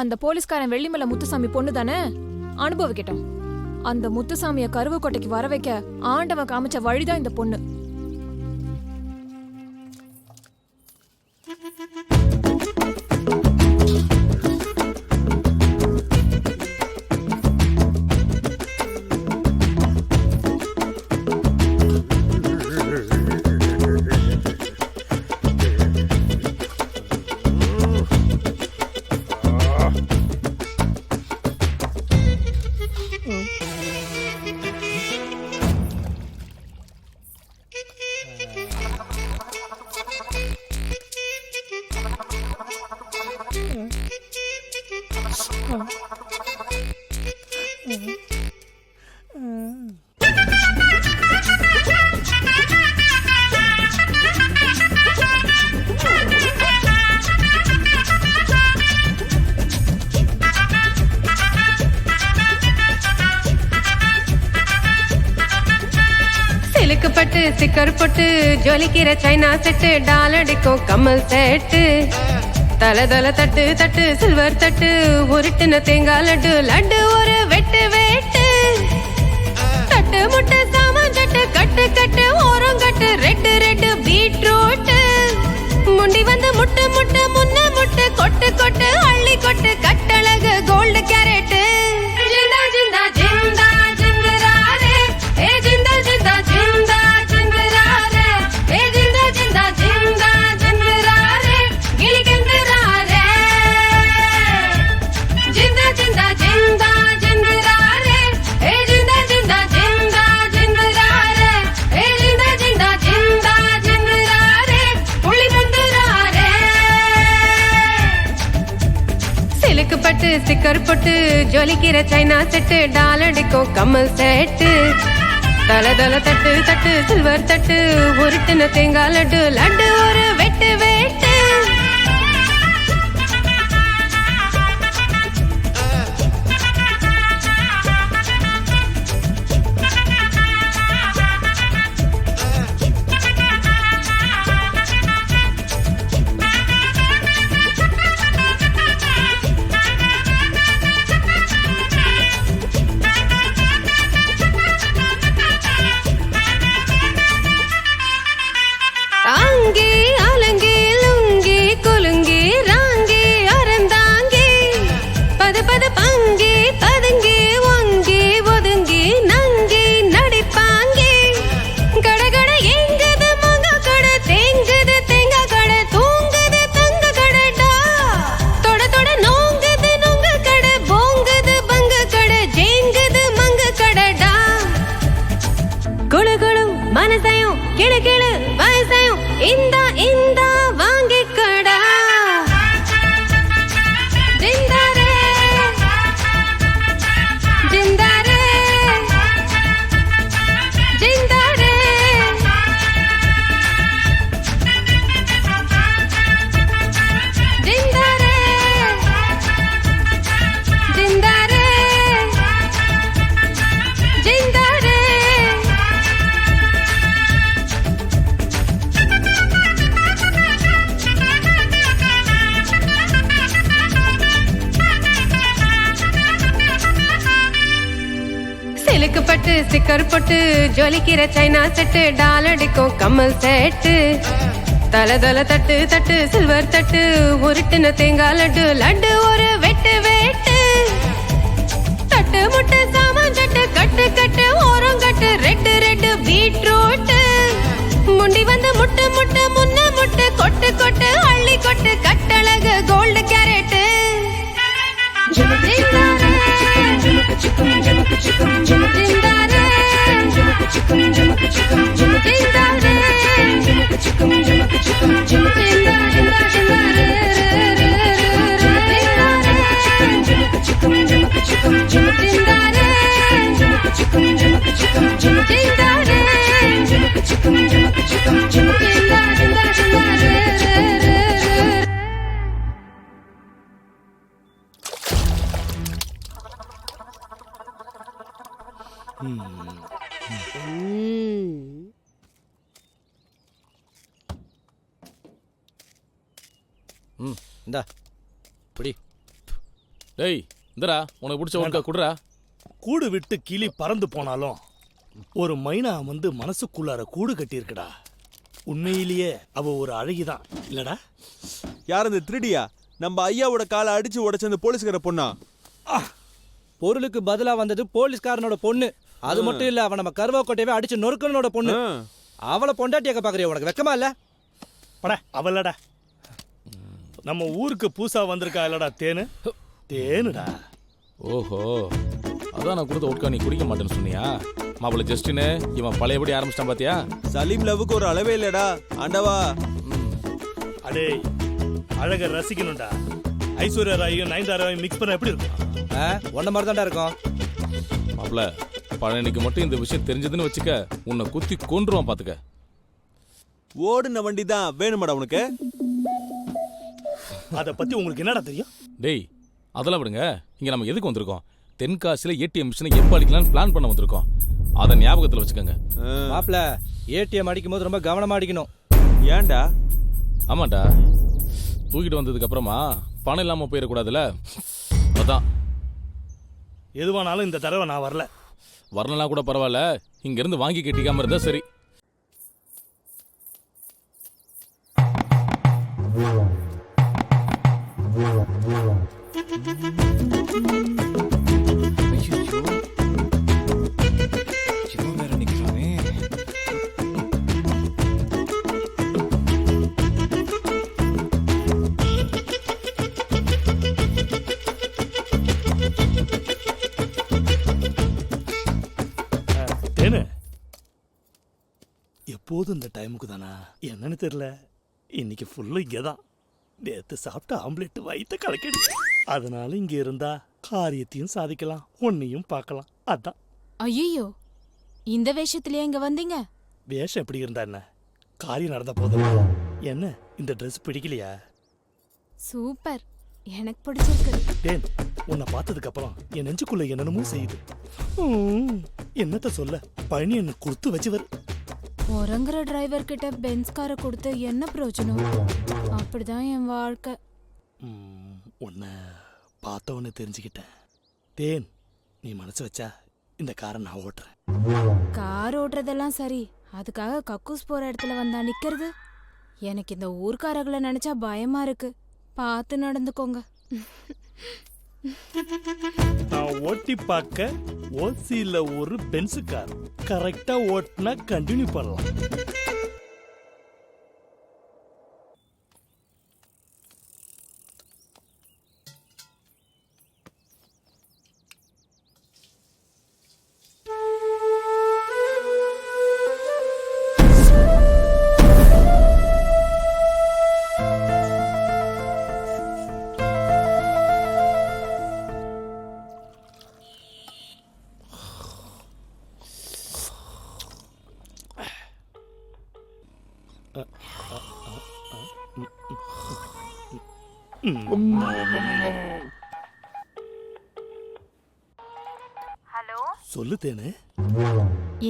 T: அந்த போலீஸ்காரன் வெள்ளிமலை முத்துசாமி பொண்ணு தானே, அனுபவிக்கட்டும். அந்த முத்துசாமிய கருவக்கோட்டைக்கு வர வைக்க ஆண்டவன் காமிச்ச வழிதான் இந்த பொண்ணு.
K: சிலுக்குப்பட்டு சிக்கர் போட்டு ஜொலிக்கிற சைனா செட்டு, டால் அடிக்கும் கம்மல் செட்டு, தலை தலை தட்டு தட்டு சில்வர் தட்டு, உருட்டுன தேங்காய் லட்டு, லட்டு ஒரு வெட்டு வெட்டு, தட்டு முட்டை சாமான் சட்டு, கட்டு கட்டு ஓரம் கட்டு, ரெட்டு ரெட்டு பீட்ரூட்டு, முண்டி வந்து முட்டை முட்டை முன்ன முட்டை, கொட்டு கொட்டு அள்ளி கொட்டு, கட்டழகு கோல்டு கேரட்டு, ஜிந்தா ஜிந்தா ஜிந்தா ஜிந்தராரே, ஏ ஜிந்தா ஜிந்தா ஜிந்தா ஜிந்தராரே, ஏ ஜிந்தா ஜிந்தா ஜிந்தா ஜிந்தராரே, கிளி கந்தராரே, ஜிந்தா ஜிந்தா ஜிந்தா ஜிந்தராரே, ஏ ஜிந்தா ஜிந்தா ஜிந்தா ஜிந்தராரே, ஏ ஜிந்தா ஜிந்தா ஜிந்தா ஜிந்தராரே, புள்ளி பந்தராரே. சிலுக்கு பட்டு சிக்கர் போட்டு ஜொலிக்கிற சைனா செட்டு, டால் அடிக்கும் கம்மல் செட்டு, தலை தலை தட்டு தட்டு சில்வர் தட்டு, உருட்டுன தேங்காய் லட்டு, லட்டு ஒரு வெட்டு வெட்டு. ஆங்கி அலங்கி லுங்கி குலுங்கி ராங்கி அறந்தாங்கி, பது பது பங்கி பதுங்கி ஒங்கி ஒதுங்கி நங்கி நடிப்பாங்கி, கடகட எங்குது மங்க கட, தேங்குது தேங்க கட, தூங்குது தங்க கடடா, தொட தொட நோங்குது நொங்க கட, போங்குது பங்க கட, ஜேங்குது மங்க கடடா, குழு குழு மனசையும் கிளு கிளு வயசையும் இந்த இந்த வாங்கிக்கடா, ஜிந்தாரே ஜிந்தாரே ஜிந்தாரே, ஜிந்தாரே ஜிந்தாரே ஜிந்தாரே. சிலுக்கு பட்டு சிக்கர் போட்டு ஜொலிக்கிற சைனா செட்டு, டால் அடிக்கும் கம்மல் செட்டு, தலை தலை தட்டு தட்டு சில்வர் தட்டு, உருட்டுன தேங்காய் லட்டு, லட்டு ஒரு வெட்டு வெட்டு, தட்டு முட்டை சாமான் சட்டு, கட்டு கட்டு ஓரம் கட்டு, ரெட்டு ரெட்டு பீட்ரூட்டு, முண்டி வந்து முட்டை முட்டை முன்ன முட்டை, கொட்டு கொட்டு அள்ளி கொட்டு, கட்டழகு கோல்டு கேரட்டு, ஜிந்தாரே ஜிந்தாரே ஜிந்தாரே
Q: ம் இந்தா பிடி.
B: டேய் இந்தடா உனக்கு பிடிச்ச ஒருக்கா குடுறா.
S: கூடு விட்டு கிளி பறந்து போனாலும் ஒரு மைனா வந்து மனசுக்குள்ளார கூடு கட்டியிருக்குடா. உண்மையிலேயே அவ ஒரு அழகிதான் இல்லடா?
J: யார் அந்த திருடியா? நம்ம ஐயாவோட காலை அடிச்சு உடைச்ச அந்த போலீஸ்கார பொண்ணா?
Q: பொருளுக்கு பதிலா வந்தது போலீஸ்காரனோட பொண்ணு. அது மட்டும் இல்ல, அவன் நம்ம கருவாக்கோட்டையவே அடிச்சு நொறுக்கனோட பொண்ணு. அவளை பொண்டாட்டியாக்க பாக்குறியா? உனக்கு வெக்கமா இல்ல?
S: பட அவளடா. நம்ம ஊருக்கு பூசா வந்திருக்கா இல்லடா தேனு? தேனுடா.
B: ஓஹோ, அதான் நான் கொடுத்த ஒட்கா நீ குடிக்க மாட்டேன்னு சொன்னியா? மாப்பிள்ள ஜஸ்டின்னு இவன் பழையபடி ஆரம்பிச்சிட்டான் பாத்தியா?
J: சலீம் லவ்வுக்கு ஒரு அளவே இல்லடா ஆண்டவா.
S: அடே அழக ரசிக்கணும்டா. ஐஸ்வர்யா ராயும் நயன்தாராவையும் மிக்ஸ் பண்ண எப்படி இருக்கும்?
Q: ஒன்ன மாதிரி தான்டா இருக்கும்.
B: மாப்பிள்ள பழனிக்கு மட்டும் இந்த விஷயம் தெரிஞ்சதுன்னு வச்சுக்க, உன்னை குத்தி கொன்றுவான் பாத்துக்க.
J: ஓடுன வண்டி தான் வேணுமாடா உனக்கு?
S: அத பத்தி உங்களுக்கு என்னடா தெரியும்?
B: டேய் அதெல்லாம் விடுங்க. இங்க நம்ம எதுக்கு வந்திருக்கோம்? தென்காசில ஏடிஎம் மிஷினை எப்ப அடிக்கலாம்னு பிளான் பண்ண வந்திருக்கோம். அதை ஞாபகத்துல வச்சுக்கோங்க.
Q: மாப்பிள்ள ஏடிஎம் அடிக்கும் போது ரொம்ப கவனமா அடிக்கணும்.
J: ஏன்டா?
B: ஆமாண்டா, தூக்கிட்டு வந்ததுக்கு அப்புறமா பணம் இல்லாம போயிடக்கூடாதுல, அதான்.
S: எதுவானாலும் இந்த தடவை நான் வரல.
B: வரலாம் கூட பரவாயில்ல, இங்க இருந்து வாங்கி கட்டிக்காம இருந்தா சரி.
S: எப்போதும் இந்த டைமுக்கு தானா என்னன்னு தெரியல. இன்னைக்கு ஃபுல்லு இங்கதான். நேத்து சாப்பிட்ட ஆம்லெட் வயிற்ற கலக்கிடு. அதனால இங்க இருந்தா காரியத்தையும் சாதிக்கலாம், உன்னையும் பார்க்கலாம். அதான்.
T: ஐயோ, இந்த வேஷத்திலேயே இங்க வந்தீங்க?
S: வேஷம் எப்படி இருந்தா என்ன, காரியம் நடந்த போதும். என்ன இந்த ட்ரெஸ் பிடிக்கலையா?
T: சூப்பர், எனக்கு பிடிச்சிருக்கு.
S: டேன், உன்னை பார்த்ததுக்கு அப்புறம் என் நெஞ்சுக்குள்ள என்னென்னமோ செய்யுது. என்னத்த சொல்ல, பழனி என்ன கொடுத்து வச்சுவர்.
T: உறங்குற டிரைவர் கிட்ட பென்ஸ் காரை கொடுத்து என்ன பிரயோஜனம்? அப்படிதான் என் வாழ்க்கை.
S: உன்னை பார்த்தவொன்னு தெரிஞ்சுக்கிட்டேன். தேன், நீ மனசு வச்சா இந்த காரை நான் ஓட்டுறேன்.
T: கார் ஓட்டுறதெல்லாம் சரி, அதுக்காக கக்கூஸ் போற இடத்துல வந்தா நிக்கிறது? எனக்கு இந்த ஊர்க்காரர்களை நினைச்சா பயமா இருக்கு. பார்த்து நடந்துக்கோங்க.
S: நான் ஓட்டி பார்க்க ஓசியில ஒரு பென்ஸ் கார் கரெக்டா ஓட்டினா கண்டினியூ பண்ணலாம். சொல்லு தேனு.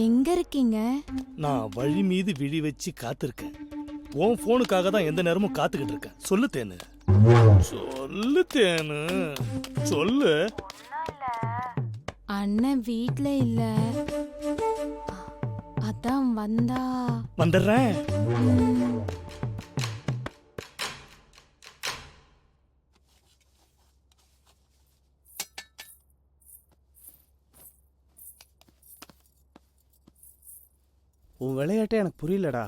T: எங்க இருக்கீங்க?
S: நான் வழி மீது விழி வச்சு காத்திருக்கேன். உன் போனுக்காக தான் எந்த நேரமும் காத்துக்கிட்டு இருக்கேன். சொல்லு தேனு. சொல்லு தேனு, சொல்லு.
T: அண்ணன் வீட்ல இல்ல, அதான் வந்தா
S: வந்துடுறேன்.
A: உன் விளையாட்டே எனக்கு புரியலடா.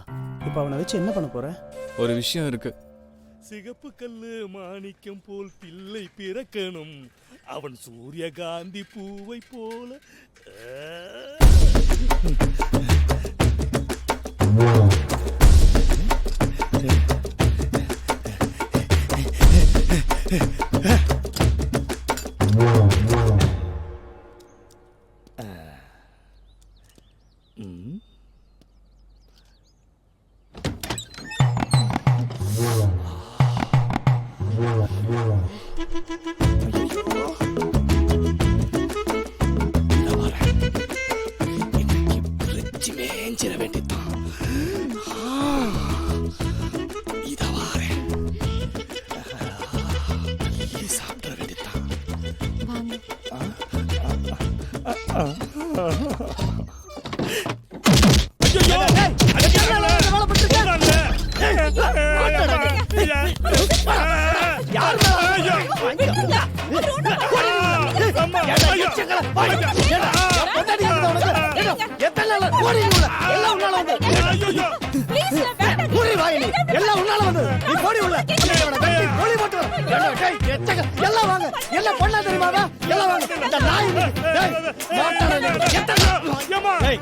A: இப்ப அவனை வச்சு என்ன பண்ண போற?
U: ஒரு விஷயம் இருக்கு.
S: சிகப்பு கல்லு மாணிக்கம் போல் பிள்ளை பிறக்கணும், அவன் சூரியகாந்தி பூவை போல.
C: எத்தனை நாள் ஓடி உள்ள எல்லாம் உன்னால வந்து ஓடி வாய் நீ எல்லாம் உன்னால வந்து நீ ஓடி உள்ள ஓடி போட்டு எல்லாம் வாங்க எல்லாம் பொண்ணா தெரியுமாவா எல்லாம் வாங்க இந்த நாய் டேய் மாட்டானே டேய்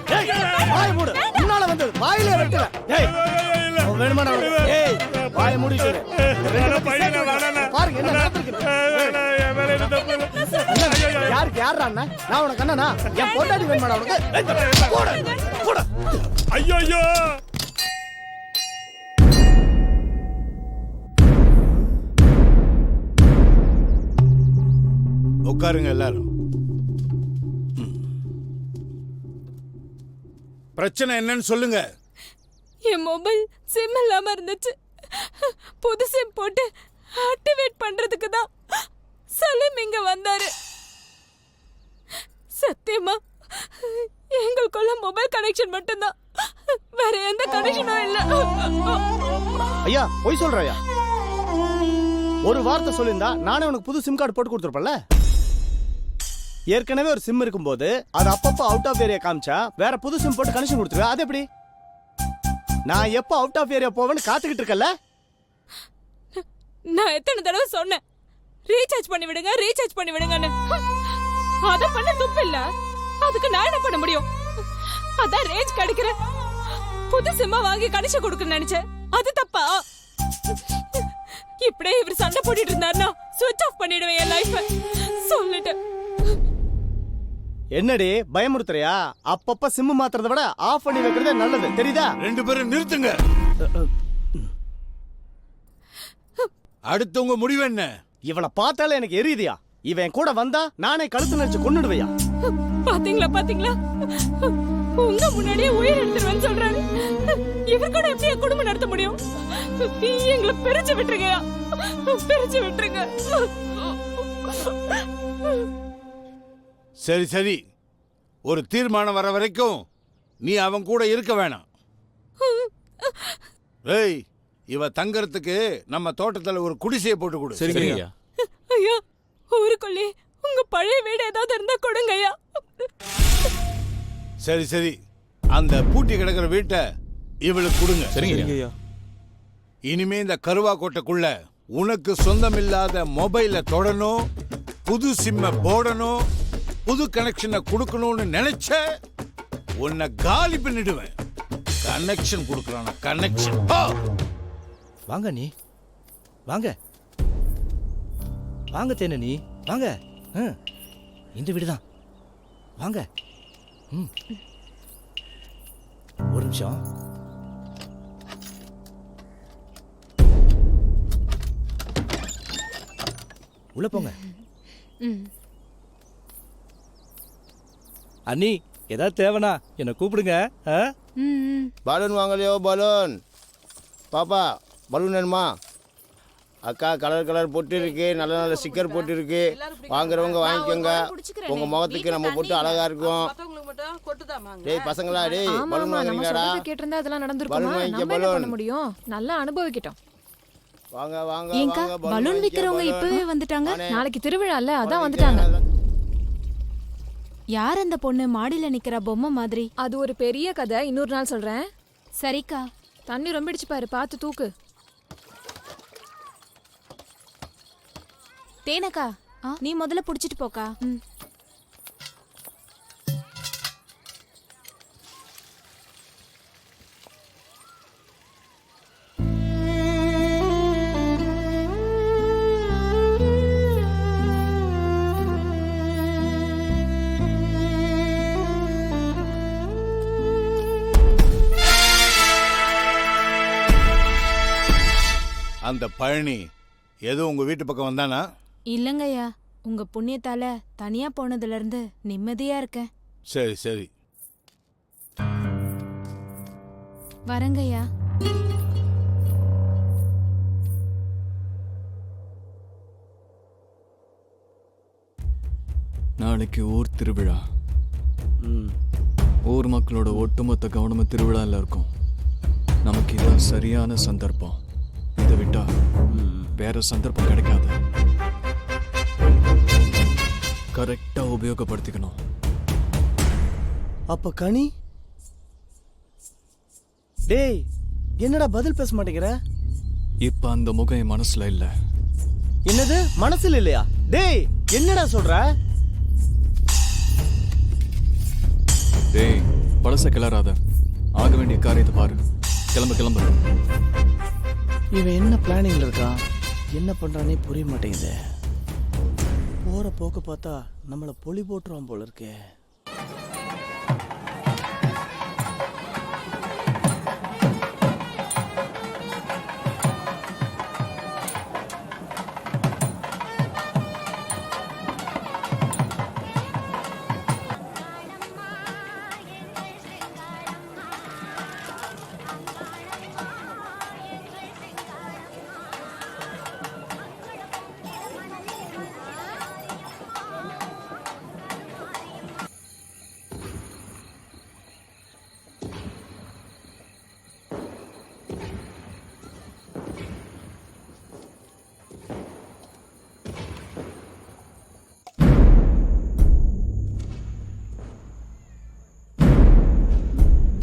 C: வாய் மூடு உன்னால வந்து வாயிலே வெட்டல டேய் வேணுமா ஏய் வாய் மூடி சொல்லு பாருங்க என்ன நடந்துருக்கு யாருக்கு யாரா அண்ணா நான் உனக்கு அண்ணனா என் பொண்டாட்டி வேணுமாடா உனக்கு போடு போடு
S: ஐயோ ஐயோ
L: உட்காருங்க எல்லாரும். பிரச்சனை என்னன்னு சொல்லுங்க.
M: என் மொபைல் சிம் இல்லாம இருந்துச்சு. புது சிம் போட்டு ஆக்டிவேட் பண்றதுக்கு தான் சலீம் இங்க வந்தாரு. சத்தியமா எங்களுக்குள்ள மொபைல் கனெக்ஷன் மட்டும்தான், வேற எந்த கனெக்ஷனும் இல்ல.
C: ஐயா போய் சொல்றயா? ஒரு வார்த்தை சொல்லியிருந்தா நானே உனக்கு புது சிம் கார்டு போட்டு கொடுத்துருப்பேன்ல. ஏற்கனவே ஒரு சிம் இருக்கும்போது அது அப்பப்போ அவுட் ஆஃப் ஏரியா காமிச்சா வேற புது சிம் போட்டு கனெக்ஷன் கொடுத்துருவேன். அது எப்படி? நான் எப்போ அவுட் ஆஃப் ஏரியா போவேன்னு காத்துக்கிட்டு இருக்கல.
M: நான் எத்தனை தடவை சொன்னேன் ரீசார்ஜ் பண்ணி விடுங்க ரீசார்ஜ் பண்ணி விடுங்கன்னு. அத பண்ண துப்பு இல்ல, அதுக்கு நான் என்ன பண்ண முடியும்? அதான் ரேஞ்ச் கிடைக்கிற புது சிம்மா வாங்கி கனெக்ஷன் கொடுக்க நினைச்சேன். அது தப்பா? இப்படியே இவர் சண்டை போட்டுட்டு இருந்தாருன்னா சுவிட்ச் ஆஃப் பண்ணிடுவேன் என் லைஃப் சொல்லிட்டேன்.
C: என்னடி பயமுறுத்துறியா? அப்பப்ப சிம் மாத்துறத விட ஆஃப் பண்ணி வைக்கிறதே நல்லது, தெரியுதா?
L: ரெண்டு பேரும் நிறுத்துங்க. அடுத்து உங்க முடிவு என்ன?
C: இவனை பார்த்தாலே எனக்கு எரியுதியா. இவன் கூட வந்தா நானே கழுத்து நடிச்சு கொன்னுடுவையா.
M: பாத்தீங்களா பாத்தீங்களா, உங்க முன்னாடியே உயிர் எடுத்துருவேன்னு சொல்றாரு. இவர் கூட எப்படி என் குடும்பம் நடத்த முடியும்? எங்களை பிரிச்சு விட்டுருங்கயா, பிரிச்சு விட்டுருங்க.
L: சரி சரி, ஒரு தீர்மானம் வர வரைக்கும் நீ அவன் கூட இருக்க வேணாம். ஏய், இவ தங்கறதுக்கு நம்ம தோட்டத்துல ஒரு குடிசையை போட்டு கொடு.
B: சரிங்கய்யா.
M: ஐயா, ஊருக்குள்ளே உங்க பழைய வீடு ஏதாவது இருந்தா கொடுங்க ஐயா.
L: சரி சரி, அந்த பூட்டி கிடக்கிற வீட்டை இவளுக்கு கொடுங்க.
B: சரிங்கய்யா.
L: இனிமே இந்த கருவா கோட்டைக்குள்ள உனக்கு சொந்தமில்லாத மொபைல தொடணும், புது சிம்ம போடணும், புது கனெக்ஷனை கொடுக்கணும்னு நினைச்ச உன்னை காலி பண்ணிடுவேன். கனெக்ஷன் கொடுக்கறானா கனெக்ஷன்.
Q: வாங்க நீ வாங்க வாங்க தேன நீ வாங்க. இந்த வீடுதான் வாங்க. ஒரு நிமிஷம். உள்ள போங்க. அண்ணி ஏதாவது தேவைனா என்ன கூப்பிடுங்க.
C: பலூன் வாங்கலையோ? பலூன் பாப்பா, பலூன் வேணுமா? அக்கா கலர் கலர் பொட்டு இருக்கு, நல்ல நல்ல ஸ்டிக்கர் போட்டு இருக்கு, வாங்குறவங்க வாங்கிக்கோங்க. உங்க முகத்துக்கு நம்ம பொட்டு அழகா இருக்கும். டேய் பசங்களா, டேய் பலூன் வாங்குறீங்கடா?
T: கேட்டிருந்தா அதெல்லாம்
C: பலூன்
T: நடந்துருக்குமா?
C: வாங்கிக்க.
T: நம்ம என்ன பண்ண
C: பலூன்
T: முடியும்? நல்லா அனுபவிக்கிட்டோம்.
C: வாங்க வாங்க
T: ஏங்கா
C: வாங்க.
T: பலூன் விக்கிறவங்க
C: வாங்கிக்க,
T: இப்பவே
C: பலூன்.
T: வந்துட்டாங்க.
C: வாணே.
T: நாளைக்கு திருவிழால அதான் வந்துட்டாங்க. யார் அந்த பொண்ணு மாடியில நிக்கிற பொம்மை மாதிரி? அது ஒரு பெரிய கதை, இன்னொரு நாள் சொல்றேன். சரிக்கா. தண்ணி ரொம்ப அடிச்சு பாரு, பார்த்து தூக்கு. தேனக்கா, நீ முதல்ல புடிச்சிட்டு போக்கா.
L: அந்த பழனி ஏதோ உங்க வீட்டு பக்கம் வந்தானா?
T: இல்லங்கய்யா, உங்க புண்ணியத்தால தனியா போனதுல இருந்து நிம்மதியா இருக்கேன்.
L: சரி சரி.
T: வரங்கய்யா.
U: நாளைக்கு ஊர் திருவிழா. ஊர் மக்களோட ஒட்டுமொத்த கவனமும் திருவிழால இருக்கும். நமக்கு இதான் சரியான சந்தர்ப்பம். இதை விட்டா வேற சந்தர்ப்பம் கிடைக்காது. கரெக்டா உபயோகப்படுத்திக்கணும்.
A: அப்ப கனி? டேய் என்னடா பதில் பேச மாட்டேங்கிற?
U: இப்ப அந்த முகம் என் மனசுல இல்ல.
A: என்னது மனசுல இல்லையா? டேய் என்னடா சொல்ற?
U: டேய் பழச கிளறாத, ஆக வேண்டிய காரியத்தை பாரு. கிளம்பு கிளம்பு.
A: இவன் என்ன பிளானிங்ல இருக்கான்? என்ன பண்றானே புரிய மாட்டேங்குது. போற போக்க பார்த்தா நம்மள பொலி போட்டுருவான் போல இருக்கே.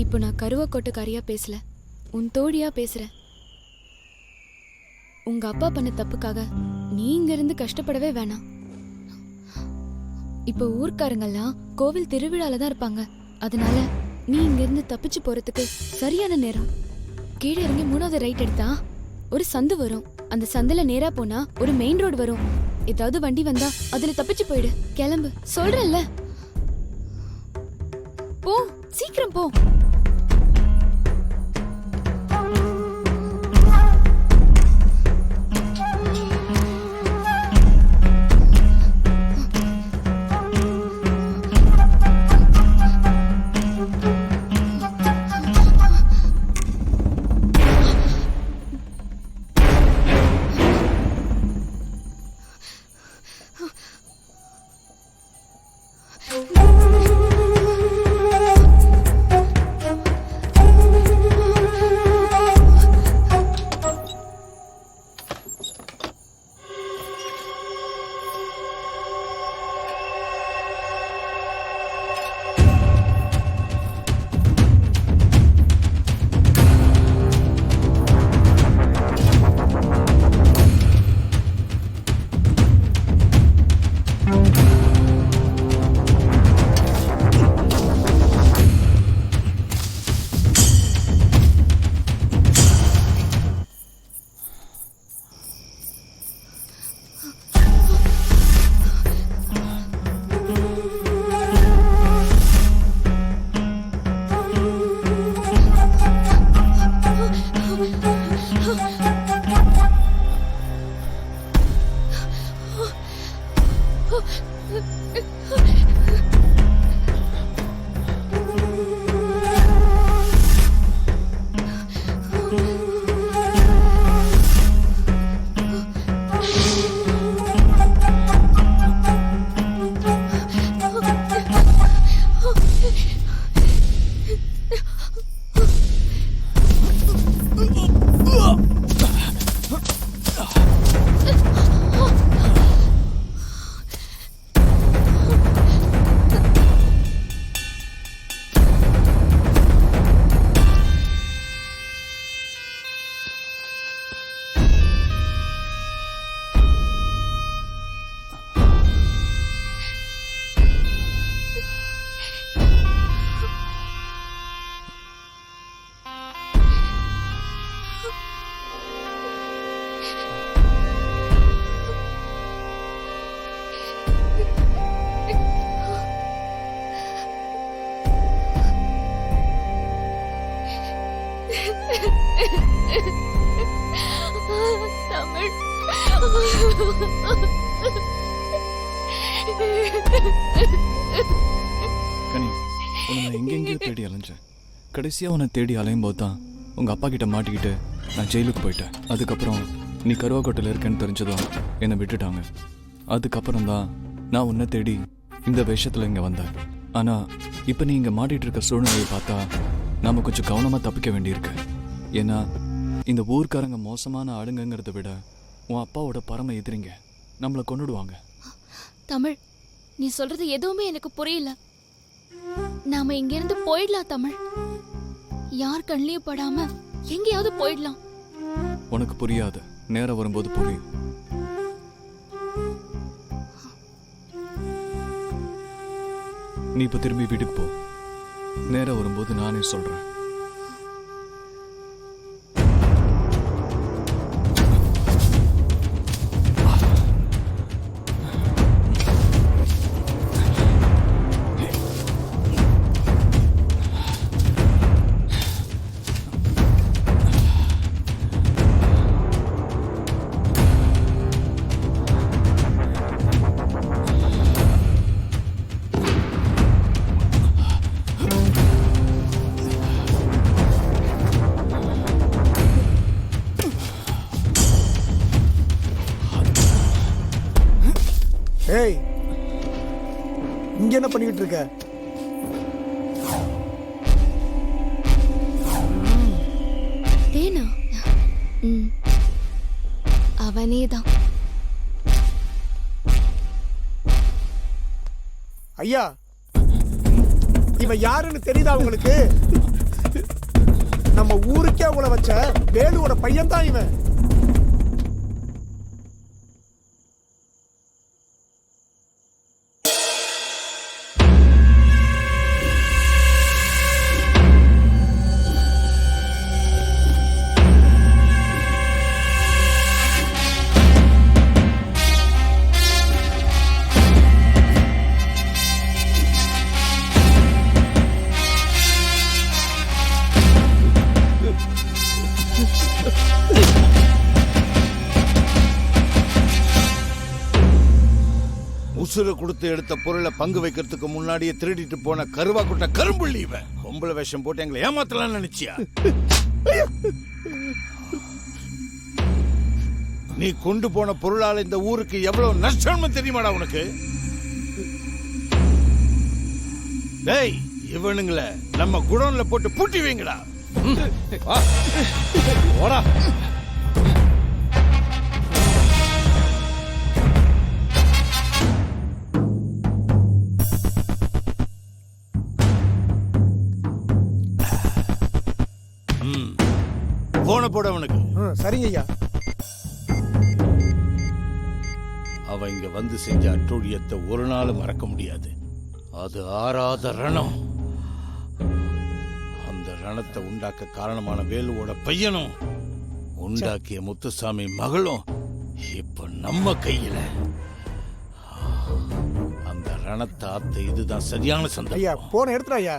M: இப்போ நான் கருவக்கோட்டுக்காரியா பேசல, உன் தோழியா பேசுறேன். உங்க அப்பா பண்ண தப்புக்காக நீ இங்க இருந்து கஷ்டப்படவே வேணாம். இப்போ ஊர்க்காரங்கெல்லாம் கோவில் திருவிழால தான் இருப்பாங்க. அதனால நீ இங்க இருந்து தப்பிச்சு போறதுக்கு சரியான நேரம். கீழே இறங்கி 3வது ரைட் எடுத்தா ஒரு சந்து வரும். அந்த சந்துல நேரா போனா ஒரு மெயின் ரோடு வரும். ஏதாவது வண்டி வந்தா அதுல தப்பிச்சு போயிடு. கிளம்பு சொல்றேன்ல. போ சீக்கிரம் போ.
U: கனி, உன்னை நான் எங்கெங்கேயோ தேடி அலைஞ்சேன். கடைசியாக உன்னை தேடி அலையும் போது தான் உங்கள் அப்பா கிட்ட மாட்டிக்கிட்டு நான் ஜெயிலுக்கு போயிட்டேன். அதுக்கப்புறம் நீ கருவாக்கோட்டையில் இருக்கேன்னு தெரிஞ்சதும் என்னை விட்டுட்டாங்க. அதுக்கப்புறம் தான் நான் உன்னை தேடி இந்த விஷயத்தில் இங்கே வந்தேன். ஆனால் இப்போ நீ இங்கே மாட்டிகிட்டு இருக்க சூழ்நிலையை பார்த்தா நாம் கொஞ்சம் கவனமாக தப்பிக்க வேண்டியிருக்கு. ஏன்னா இந்த ஊர்க்காரங்க மோசமான ஆளுங்கிறத விட உன் அப்பாவோட பரம எதிரிங்க, நம்மளை கொண்டுடுவாங்க.
H: தமிழ், நீ சொல்றது எதுவுமே எனக்கு புரியல. நாம இங்க இருந்து போயிடலாம் தமிழ். யார் கண்ணிலையும் படாம எங்கேயாவது போயிடலாம்.
U: உனக்கு புரியாது, நேரம் வரும்போது புரியும். நீ இப்ப திரும்பி வீட்டுக்கு போ. நேரம் வரும்போது நானே சொல்றேன்.
O: ஏய், இங்க என்ன பண்ணிக்கிட்டு இருக்க?
H: தேனா? அவனேதான்.
O: ஐயா, இவன் யாருன்னு தெரியுதா உங்களுக்கு? நம்ம ஊருக்கே உங்களை வச்ச வேலுவோட பையன் தான் இவன்.
L: உசுரை கொடுத்து எடுத்த பொருளை பங்கு வைக்கிறதுக்கு முன்னாடியே திருடிட்டு போன கருவா குட்ட கரும்புள்ளி இவன். பொம்பளை வேஷம் போட்டு எங்களை ஏமாத்தலாம் நினைச்சியா? நீ கொண்டு போன பொருளால இந்த ஊருக்கு எவ்வளவு நஷ்டம் தெரியுமாடா உனக்கு? டேய், இவனுங்களை நம்ம குடோன்ல போட்டு பூட்டி வைங்கடா. ஓடா. போன போட அவனுக்கு.
O: சரிங்க ஐயா.
L: அவன் இங்க வந்து செஞ்ச அட்டூழியத்தை ஒரு நாள் மறக்க முடியாது. அது ஆறாத ரணம். அந்த ரணத்தை உண்டாக்க காரணமான வேலுவோட பையனும் உண்டாக்கிய முத்துசாமி மகளும் இப்ப நம்ம கையில. அந்த ரணத்தை ஆத்த இதுதான் சரியான சந்தர்ப்பம்.
O: ஐயா, போன எடுத்துடா ஐயா.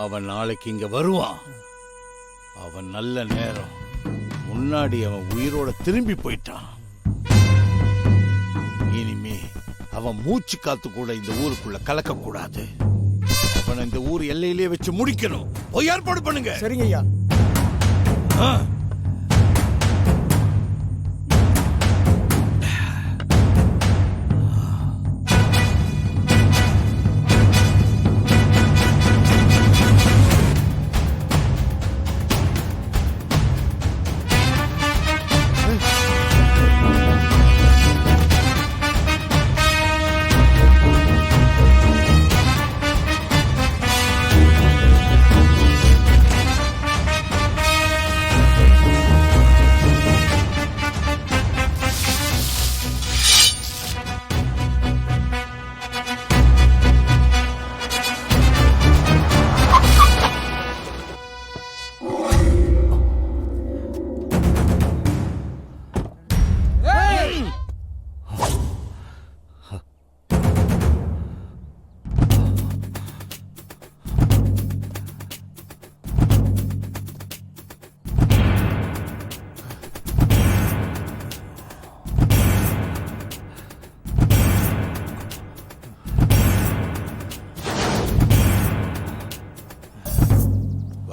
L: அவன் நாளைக்கு இங்க வருவான். அவன் நல்ல நேரம். முன்னாடி அவன் உயிரோட திரும்பி போயிட்டான். இனிமே அவன் மூச்சு காத்து கூட இந்த ஊருக்குள்ள கலக்க கூடாது. அவனை இந்த ஊர் எல்லையிலே வச்சு முடிக்கணும். போய் ஏற்பாடு பண்ணுங்க.
O: சரிங்க ஐயா.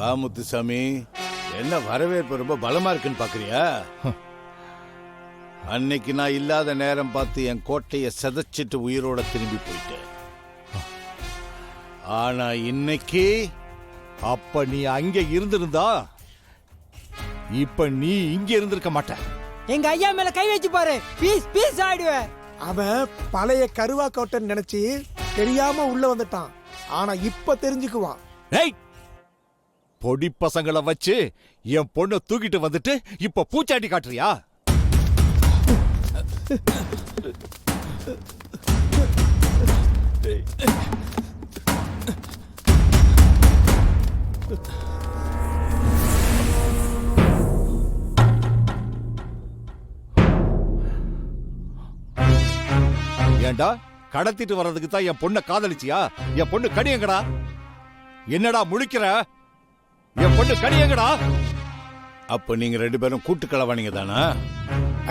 L: வா முத்து, சாமி. என்ன வரவேற்பு ரொம்ப பலமா இருக்குன்னு பாக்குறியா? அன்னைக்கு நான் இல்லாத நேரம் பார்த்து என் கோட்டையை செதைச்சிட்டு உயிரோட திரும்பி போயிட்டேன். ஆனா இன்னைக்கு அப்ப நீ அங்க இருந்திருந்தா இப்ப நீ இங்க இருந்திருக்க மாட்ட.
N: எங்க ஐயா மேல கை வச்சு பாரு, பீஸ் பீஸ் ஆயிடுவேன்.
O: அவன் பழைய கருவா கோட்டைன்னு நினைச்சு தெரியாம உள்ள வந்துட்டான். ஆனா இப்ப தெரிஞ்சுக்குவான்.
L: ஏய், பொடி பசங்களை வச்சு என் பொண்ணை தூக்கிட்டு வந்துட்டு இப்ப பூச்சாண்டி காட்டுறியா? ஏண்டா, கடத்திட்டு வர்றதுக்கு தான் என் பொண்ணை காதலிச்சியா? என் பொண்ணு கடியங்கடா. என்னடா முழிக்கிற? என் பொண்ணு கடியங்கடா. அப்ப நீங்க 2 பேரும் கூட்டு களவாணிங்க தானா?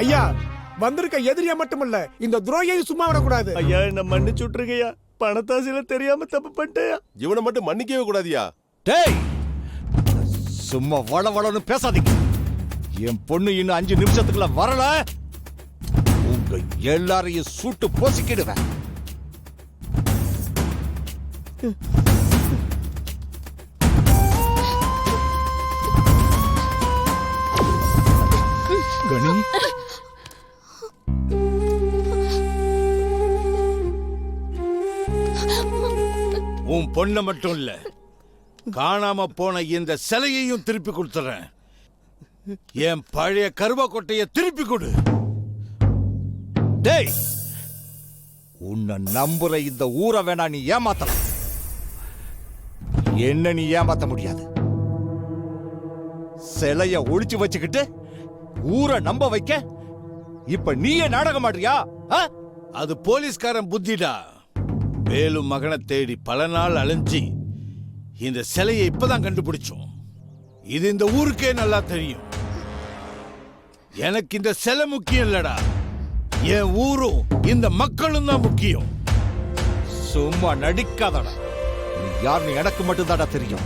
O: ஐயா, வந்திருக்க எதிரியா மட்டுமல்ல, இந்த துரோகியையும் சும்மா விடக்கூடாது.
A: ஐயா, என்ன மன்னிச்சு விட்டுருங்கய்யா. பணத்தாசில தெரியாம தப்பு பண்ணிட்டேயா.
D: இவனை மட்டும் மன்னிக்கவே கூடாதியா.
L: டேய், சும்மா வளவளன்னு பேசாதீங்க. என் பொண்ணு இன்னும் 5 நிமிஷத்துக்குள்ள வரல, உங்க எல்லாரையும் சுட்டு போசிக்கிடுவேன். கணி, உன் பொண்ண மட்டும் இல்ல, காணாம போன இந்த சிலையையும் திருப்பி கொடுத்துறேன். என் பழைய கருவா கொட்டைய திருப்பி கொடு. டேய், உன்னை நம்புற இந்த ஊரை வேணா நீ ஏமாத்தலாம், என்ன நீ ஏமாத்த முடியாது. சிலைய ஒளிச்சு வச்சுக்கிட்டு ஊரை நம்ப வைக்க இப்ப நீயே நாடகம் ஆடுறியா? அது போலீஸ்காரன் புத்திடா. வேலு மகனை தேடி பல நாள் அலைஞ்சி இந்த சிலையை இப்பதான் கண்டுபிடிச்சோம். இது இந்த ஊருக்கே நல்லா தெரியும். எனக்கு இந்த சிலை முக்கியம் இல்லடா, என் ஊரும் இந்த மக்களும் தான் முக்கியம். சும்மா நடிக்காதடா. நீ யாருன்னு எனக்கு மட்டும்தாடா தெரியும்.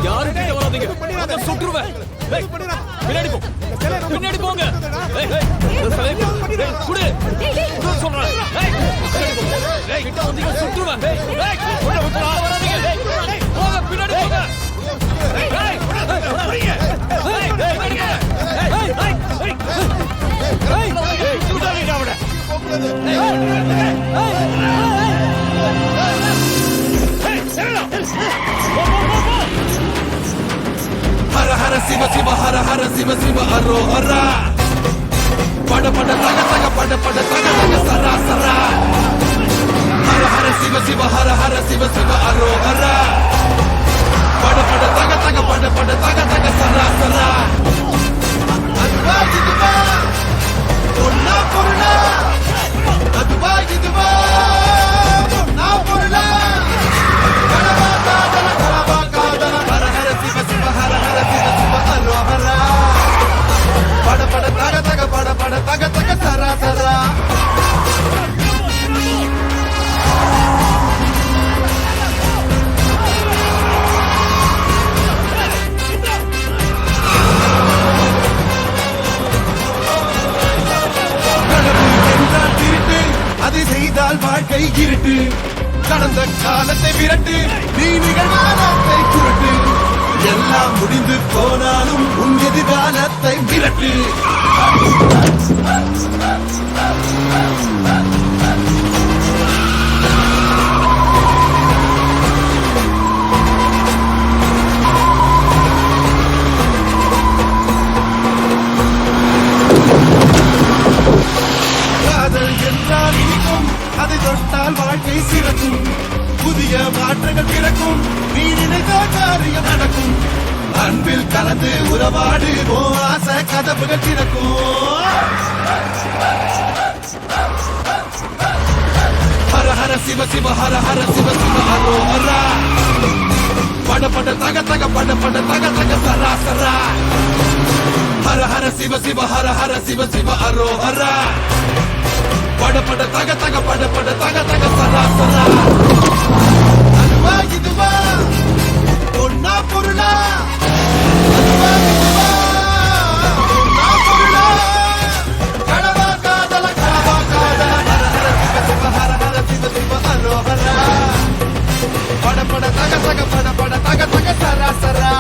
B: யாரும் கிட்ட வராதீங்க, நான் சுட்டுருவேன். பின்னாடி போ, பின்னாடி போங்க. குடு சொல்றேன். கிட்ட வந்தீங்க சுட்டுருவேன். வராதீங்க, போங்க, பின்னாடி போங்க.
P: ஹர ஹர சிவ சிவ ஹர ஹர சிவ சிவ அரோ ஹரா பட பட தக தக பட பட தக தக சரா சரா ஹர ஹர சிவ சிவ ஹர ஹர சிவ சிவ அரோ ஹரா பட பட தக தக பட பட தக தக சரா சரா அதுவா இதுவா ஒன்னா பொருளா அதுவா இதுவா ஒன்னா பொருளா கனவா காதல கனவா காதல ஹர ஹர சிவ சிவ ஹர ஹர சிவ சிவ அரோ ஹரா பட பட தக தக பட பட தக தக சரா சரா அதை செய்தால் வாழ்க்கை இருட்டு, கடந்த காலத்தை விரட்டு, நீ நிகழ்காலத்தை குரட்டு, எல்லாம் முடிந்து போனாலும் உன் எதிர்காலத்தை விரட்டு. காதல் என்றால் இனிக்கும், அதை தொட்டால் வாழ்க்கை சிறக்கும், புதிய மாற்றங்கள் பிறக்கும், நீ நினைத்த காரியம் நடக்கும், அன்பில் கலந்து உறவாடு, ஓ ஆசை கதவுகள் திறக்கும். ஹர ஹர சிவ சிவ ஹர ஹர சிவ சிவ அரோ ஹரா பட பட தக தக பட பட தக தக சரா சரா ஹர ஹர சிவ சிவ ஹர ஹர சிவ சிவ அரோ ஹரா பட பட தக தக பட பட தக தக சரா சரா அதுவா இதுவா ஒன்னா பொருளா அதுவா இதுவா ஒன்னா பொருளா கடவா காதல ஹர ஹர சிவ சிவ அரோஹரா பட பட தக தக பட பட தக தக சரா சரா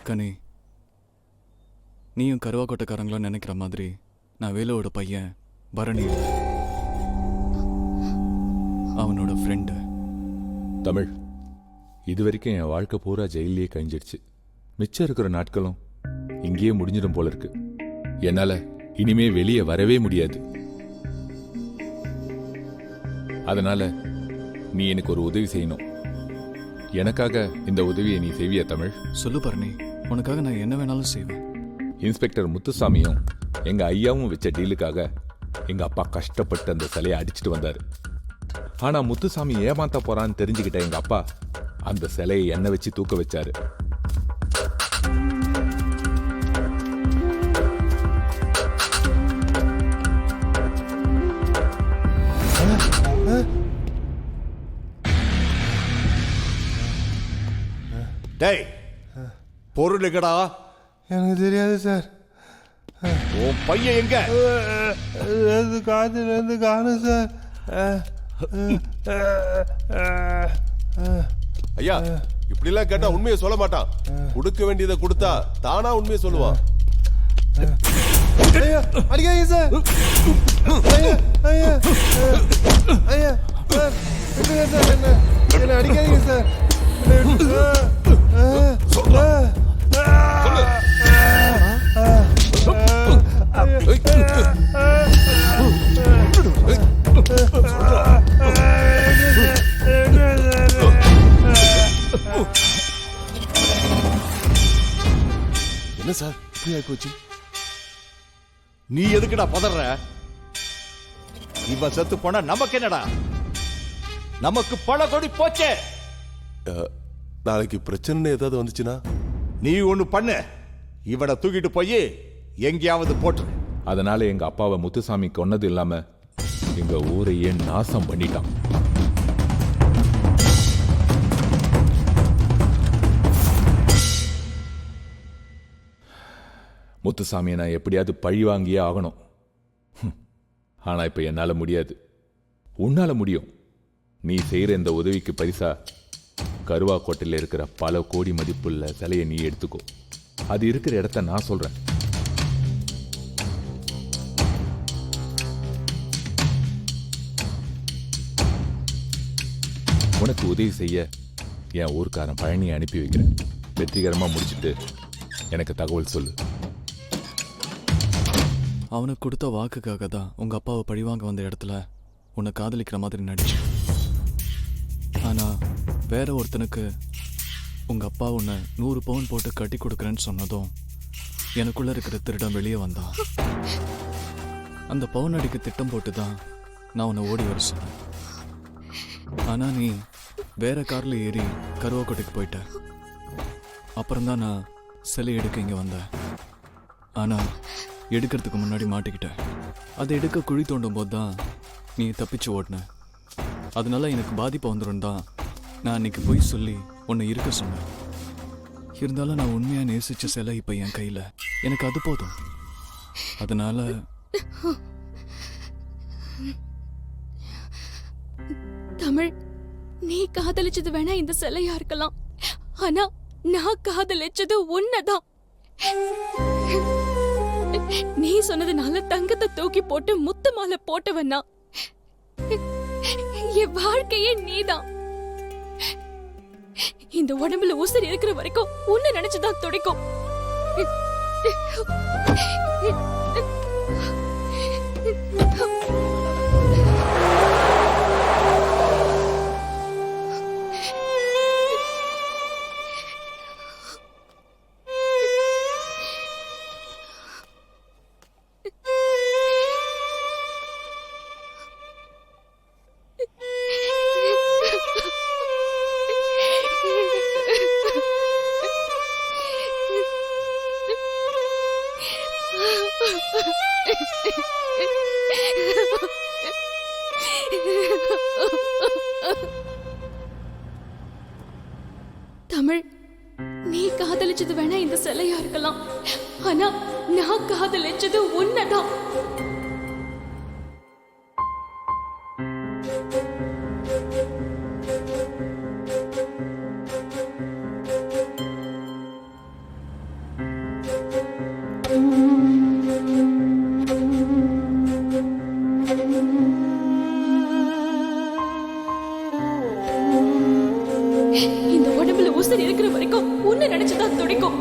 U: கனி, நீயும் கருவாக்கோட்டைக்காரங்களும் நினைக்கிற மாதிரி நான் வேலுவோட பையன் பரணி இல்ல. அவனோட ஃப்ரெண்டு.
F: தமிழ், இது வரைக்கும் என் வாழ்க்கை பூரா ஜெயிலே கழிஞ்சிடுச்சு. மிச்சம் இருக்கிற நாட்களும் இங்கேயே முடிஞ்சிடும் போல இருக்கு. என்னால இனிமே வெளியே வரவே முடியாது. அதனால நீ எனக்கு ஒரு உதவி செய்யணும். எனக்காக இந்த உதவியை நீ செய்வியா தமிழ்?
U: சொல்லு பரணி, உனக்காக நான் என்ன வேணாலும் செய்வேன்.
F: இன்ஸ்பெக்டர் முத்துசாமியும் எங்க ஐயாவும் வச்ச டீலுக்காக எங்க அப்பா கஷ்டப்பட்டு அந்த சிலையை அடிச்சுட்டு வந்தாரு. ஆனா முத்துசாமி ஏமாத்த போறான்னு தெரிஞ்சுக்கிட்ட எங்க அப்பா அந்த சிலையை எண்ணெய் வச்சு தூக்க வச்சாரு.
L: டேய், பொருள் எங்கடா?
R: எனக்கு தெரியாது சார்.
L: உன் பையன் எங்க?
R: காத்துல இருந்து காணும் சார்.
D: ஐயா, இப்படி எல்லாம் கேட்டா உண்மையை சொல்ல மாட்டான். கொடுக்க வேண்டியதை கொடுத்தா தானா உண்மையை சொல்லுவான்.
R: ஐயா, அடிக்காதீங்க சார். ஐயா, ஐயா, ஐயா, சார், விட்டுங்க சார், என்ன அடிக்காதீங்க சார்.
L: என்ன சார் இப்படி ஆகி போச்சு? நீ எதுக்குடா பதற? இவன் செத்து போனா நமக்கு என்னடா? நமக்கு பல கொடி போச்சே.
D: நாளைக்கு பிரச்சனை ஏதாவது வந்துச்சுன்னா
L: நீ ஒண்ணு பண்ணு, இவனை தூக்கிட்டு போய் எங்கேயாவது போட்டு.
F: அதனால எங்க அப்பாவை முத்துசாமி கொன்னது இல்லாம எங்க ஊரையே நாசம் பண்ணிட்டான். முத்துசாமியை நான் எப்படியாவது பழி வாங்கியே ஆகணும். ஆனா இப்ப என்னால முடியாது. உன்னால முடியும். நீ செய்யற இந்த உதவிக்கு பரிசா கருவாக்கோட்டையில் இருக்கிற பல கோடி மதிப்புள்ள சிலையை நீ எடுத்துக்கோ. அது இருக்கிற இடத்த நான் சொல்றேன். உனக்கு உதவி செய்ய என் ஊர்க்காரன் பழனியை அனுப்பி வைக்கிறேன். வெற்றிகரமா முடிச்சிட்டு எனக்கு தகவல் சொல்லு.
U: அவனுக்கு கொடுத்த வாக்குக்காக தான் உங்க அப்பாவை பழிவாங்க வந்த இடத்துல உன்னை காதலிக்கிற மாதிரி நடிச்சு. ஆனா வேற ஒருத்தனுக்கு உங்க அப்பா உன்னை 100 பவுன் போட்டு கட்டி கொடுக்குறேன்னு சொன்னதும் எனக்குள்ள இருக்கிற திருடம் வெளியே வந்தான். அந்த பவுன் அடிக்க திட்டம் போட்டு தான் நான் உன்னை ஓடி வர சொன்னேன். ஆனா நீ வேற கார்ல ஏறி கருவாக்கோட்டைக்கு போயிட்ட. அப்புறம்தான் நான் சிலை எடுக்க இங்க வந்தேன். ஆனா எடுக்கிறதுக்கு முன்னாடி மாட்டிக்கிட்டேன். அதை எடுக்க குழி தோண்டும் போது தான் நீ தப்பிச்சு ஓடின. அதனால எனக்கு பாதிப்பு வந்துடும் தான் நான் அன்னைக்கு போய் சொல்லி உன்னை இருக்க சொன்னேன். இருந்தாலும் நான் உண்மையா நேசிச்ச சிலை இப்ப என் கையில. எனக்கு அது போதும். அதனால
H: தமிழ், நீ காதலிச்சது வேணா இந்த சிலையா இருக்கலாம். ஆனா நான் காதலிச்சது உன்னதான். நீ சொன்னதுனால தங்கத்தை தூக்கி போட்டு முத்து மாலை போட்டவனா? என் வாழ்க்கையே நீதான். இந்த உடம்புல உசுர் இருக்கிற வரைக்கும் உன்னை நினைச்சுதான் துடிக்கும். தமிழ், நீ காதலிச்சது வேணா இந்த சிலையா இருக்கலாம். ஆனா நான் காதலிச்சது உன்னதான். இந்த உடம்புல உசுர் இருக்கிற வரைக்கும் உன்னை நினைச்சுதான் துடிக்கும்.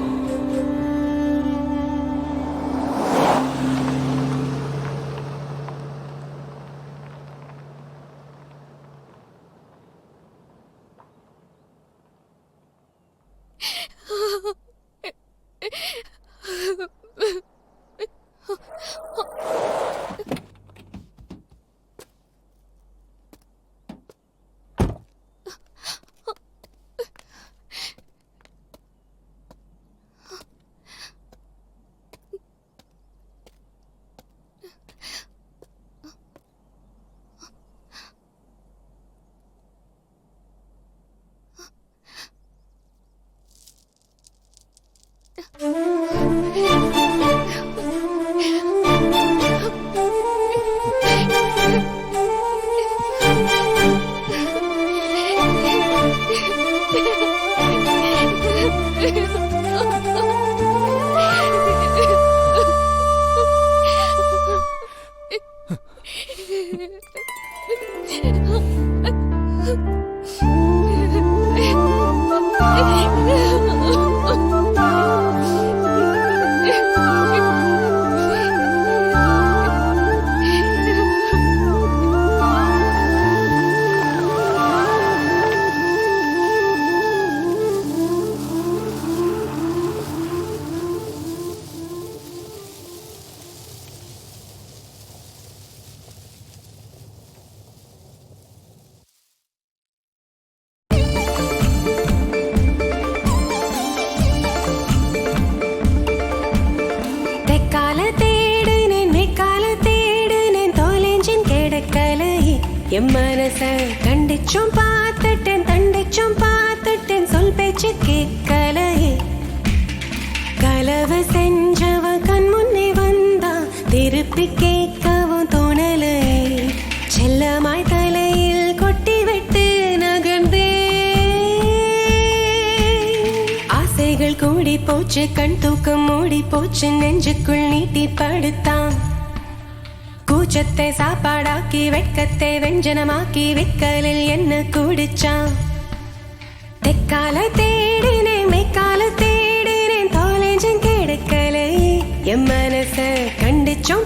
K: என் மனச கண்டிச்சும் பார்த்துட்டேன் தண்டிச்சும் பார்த்துட்டேன் சொல் பேச்சு கேட்கலையே கலவு செஞ்சவன் கண் முன்னே வந்தா திருப்பி கேட்கவும் தோணலை செல்லமாய் தலையில் கொட்டி விட்டு நகர்ந்தே ஆசைகள் கூடி போச்சு கண் தூக்கம் மூடி போச்சு நெஞ்சுக்குள் நீட்டி படுத்தான் கூச்சத்தை சாப்பாடாக்கி வெட்கத்தை வெஞ்சனமாக்கி விக்கலில் என்ன குடிச்சான் தெக்கால தேடினேன் மெக்கால தேடினேன் தொலைஞ்சும் கிடைக்கலை என் மனச கண்டிச்சும்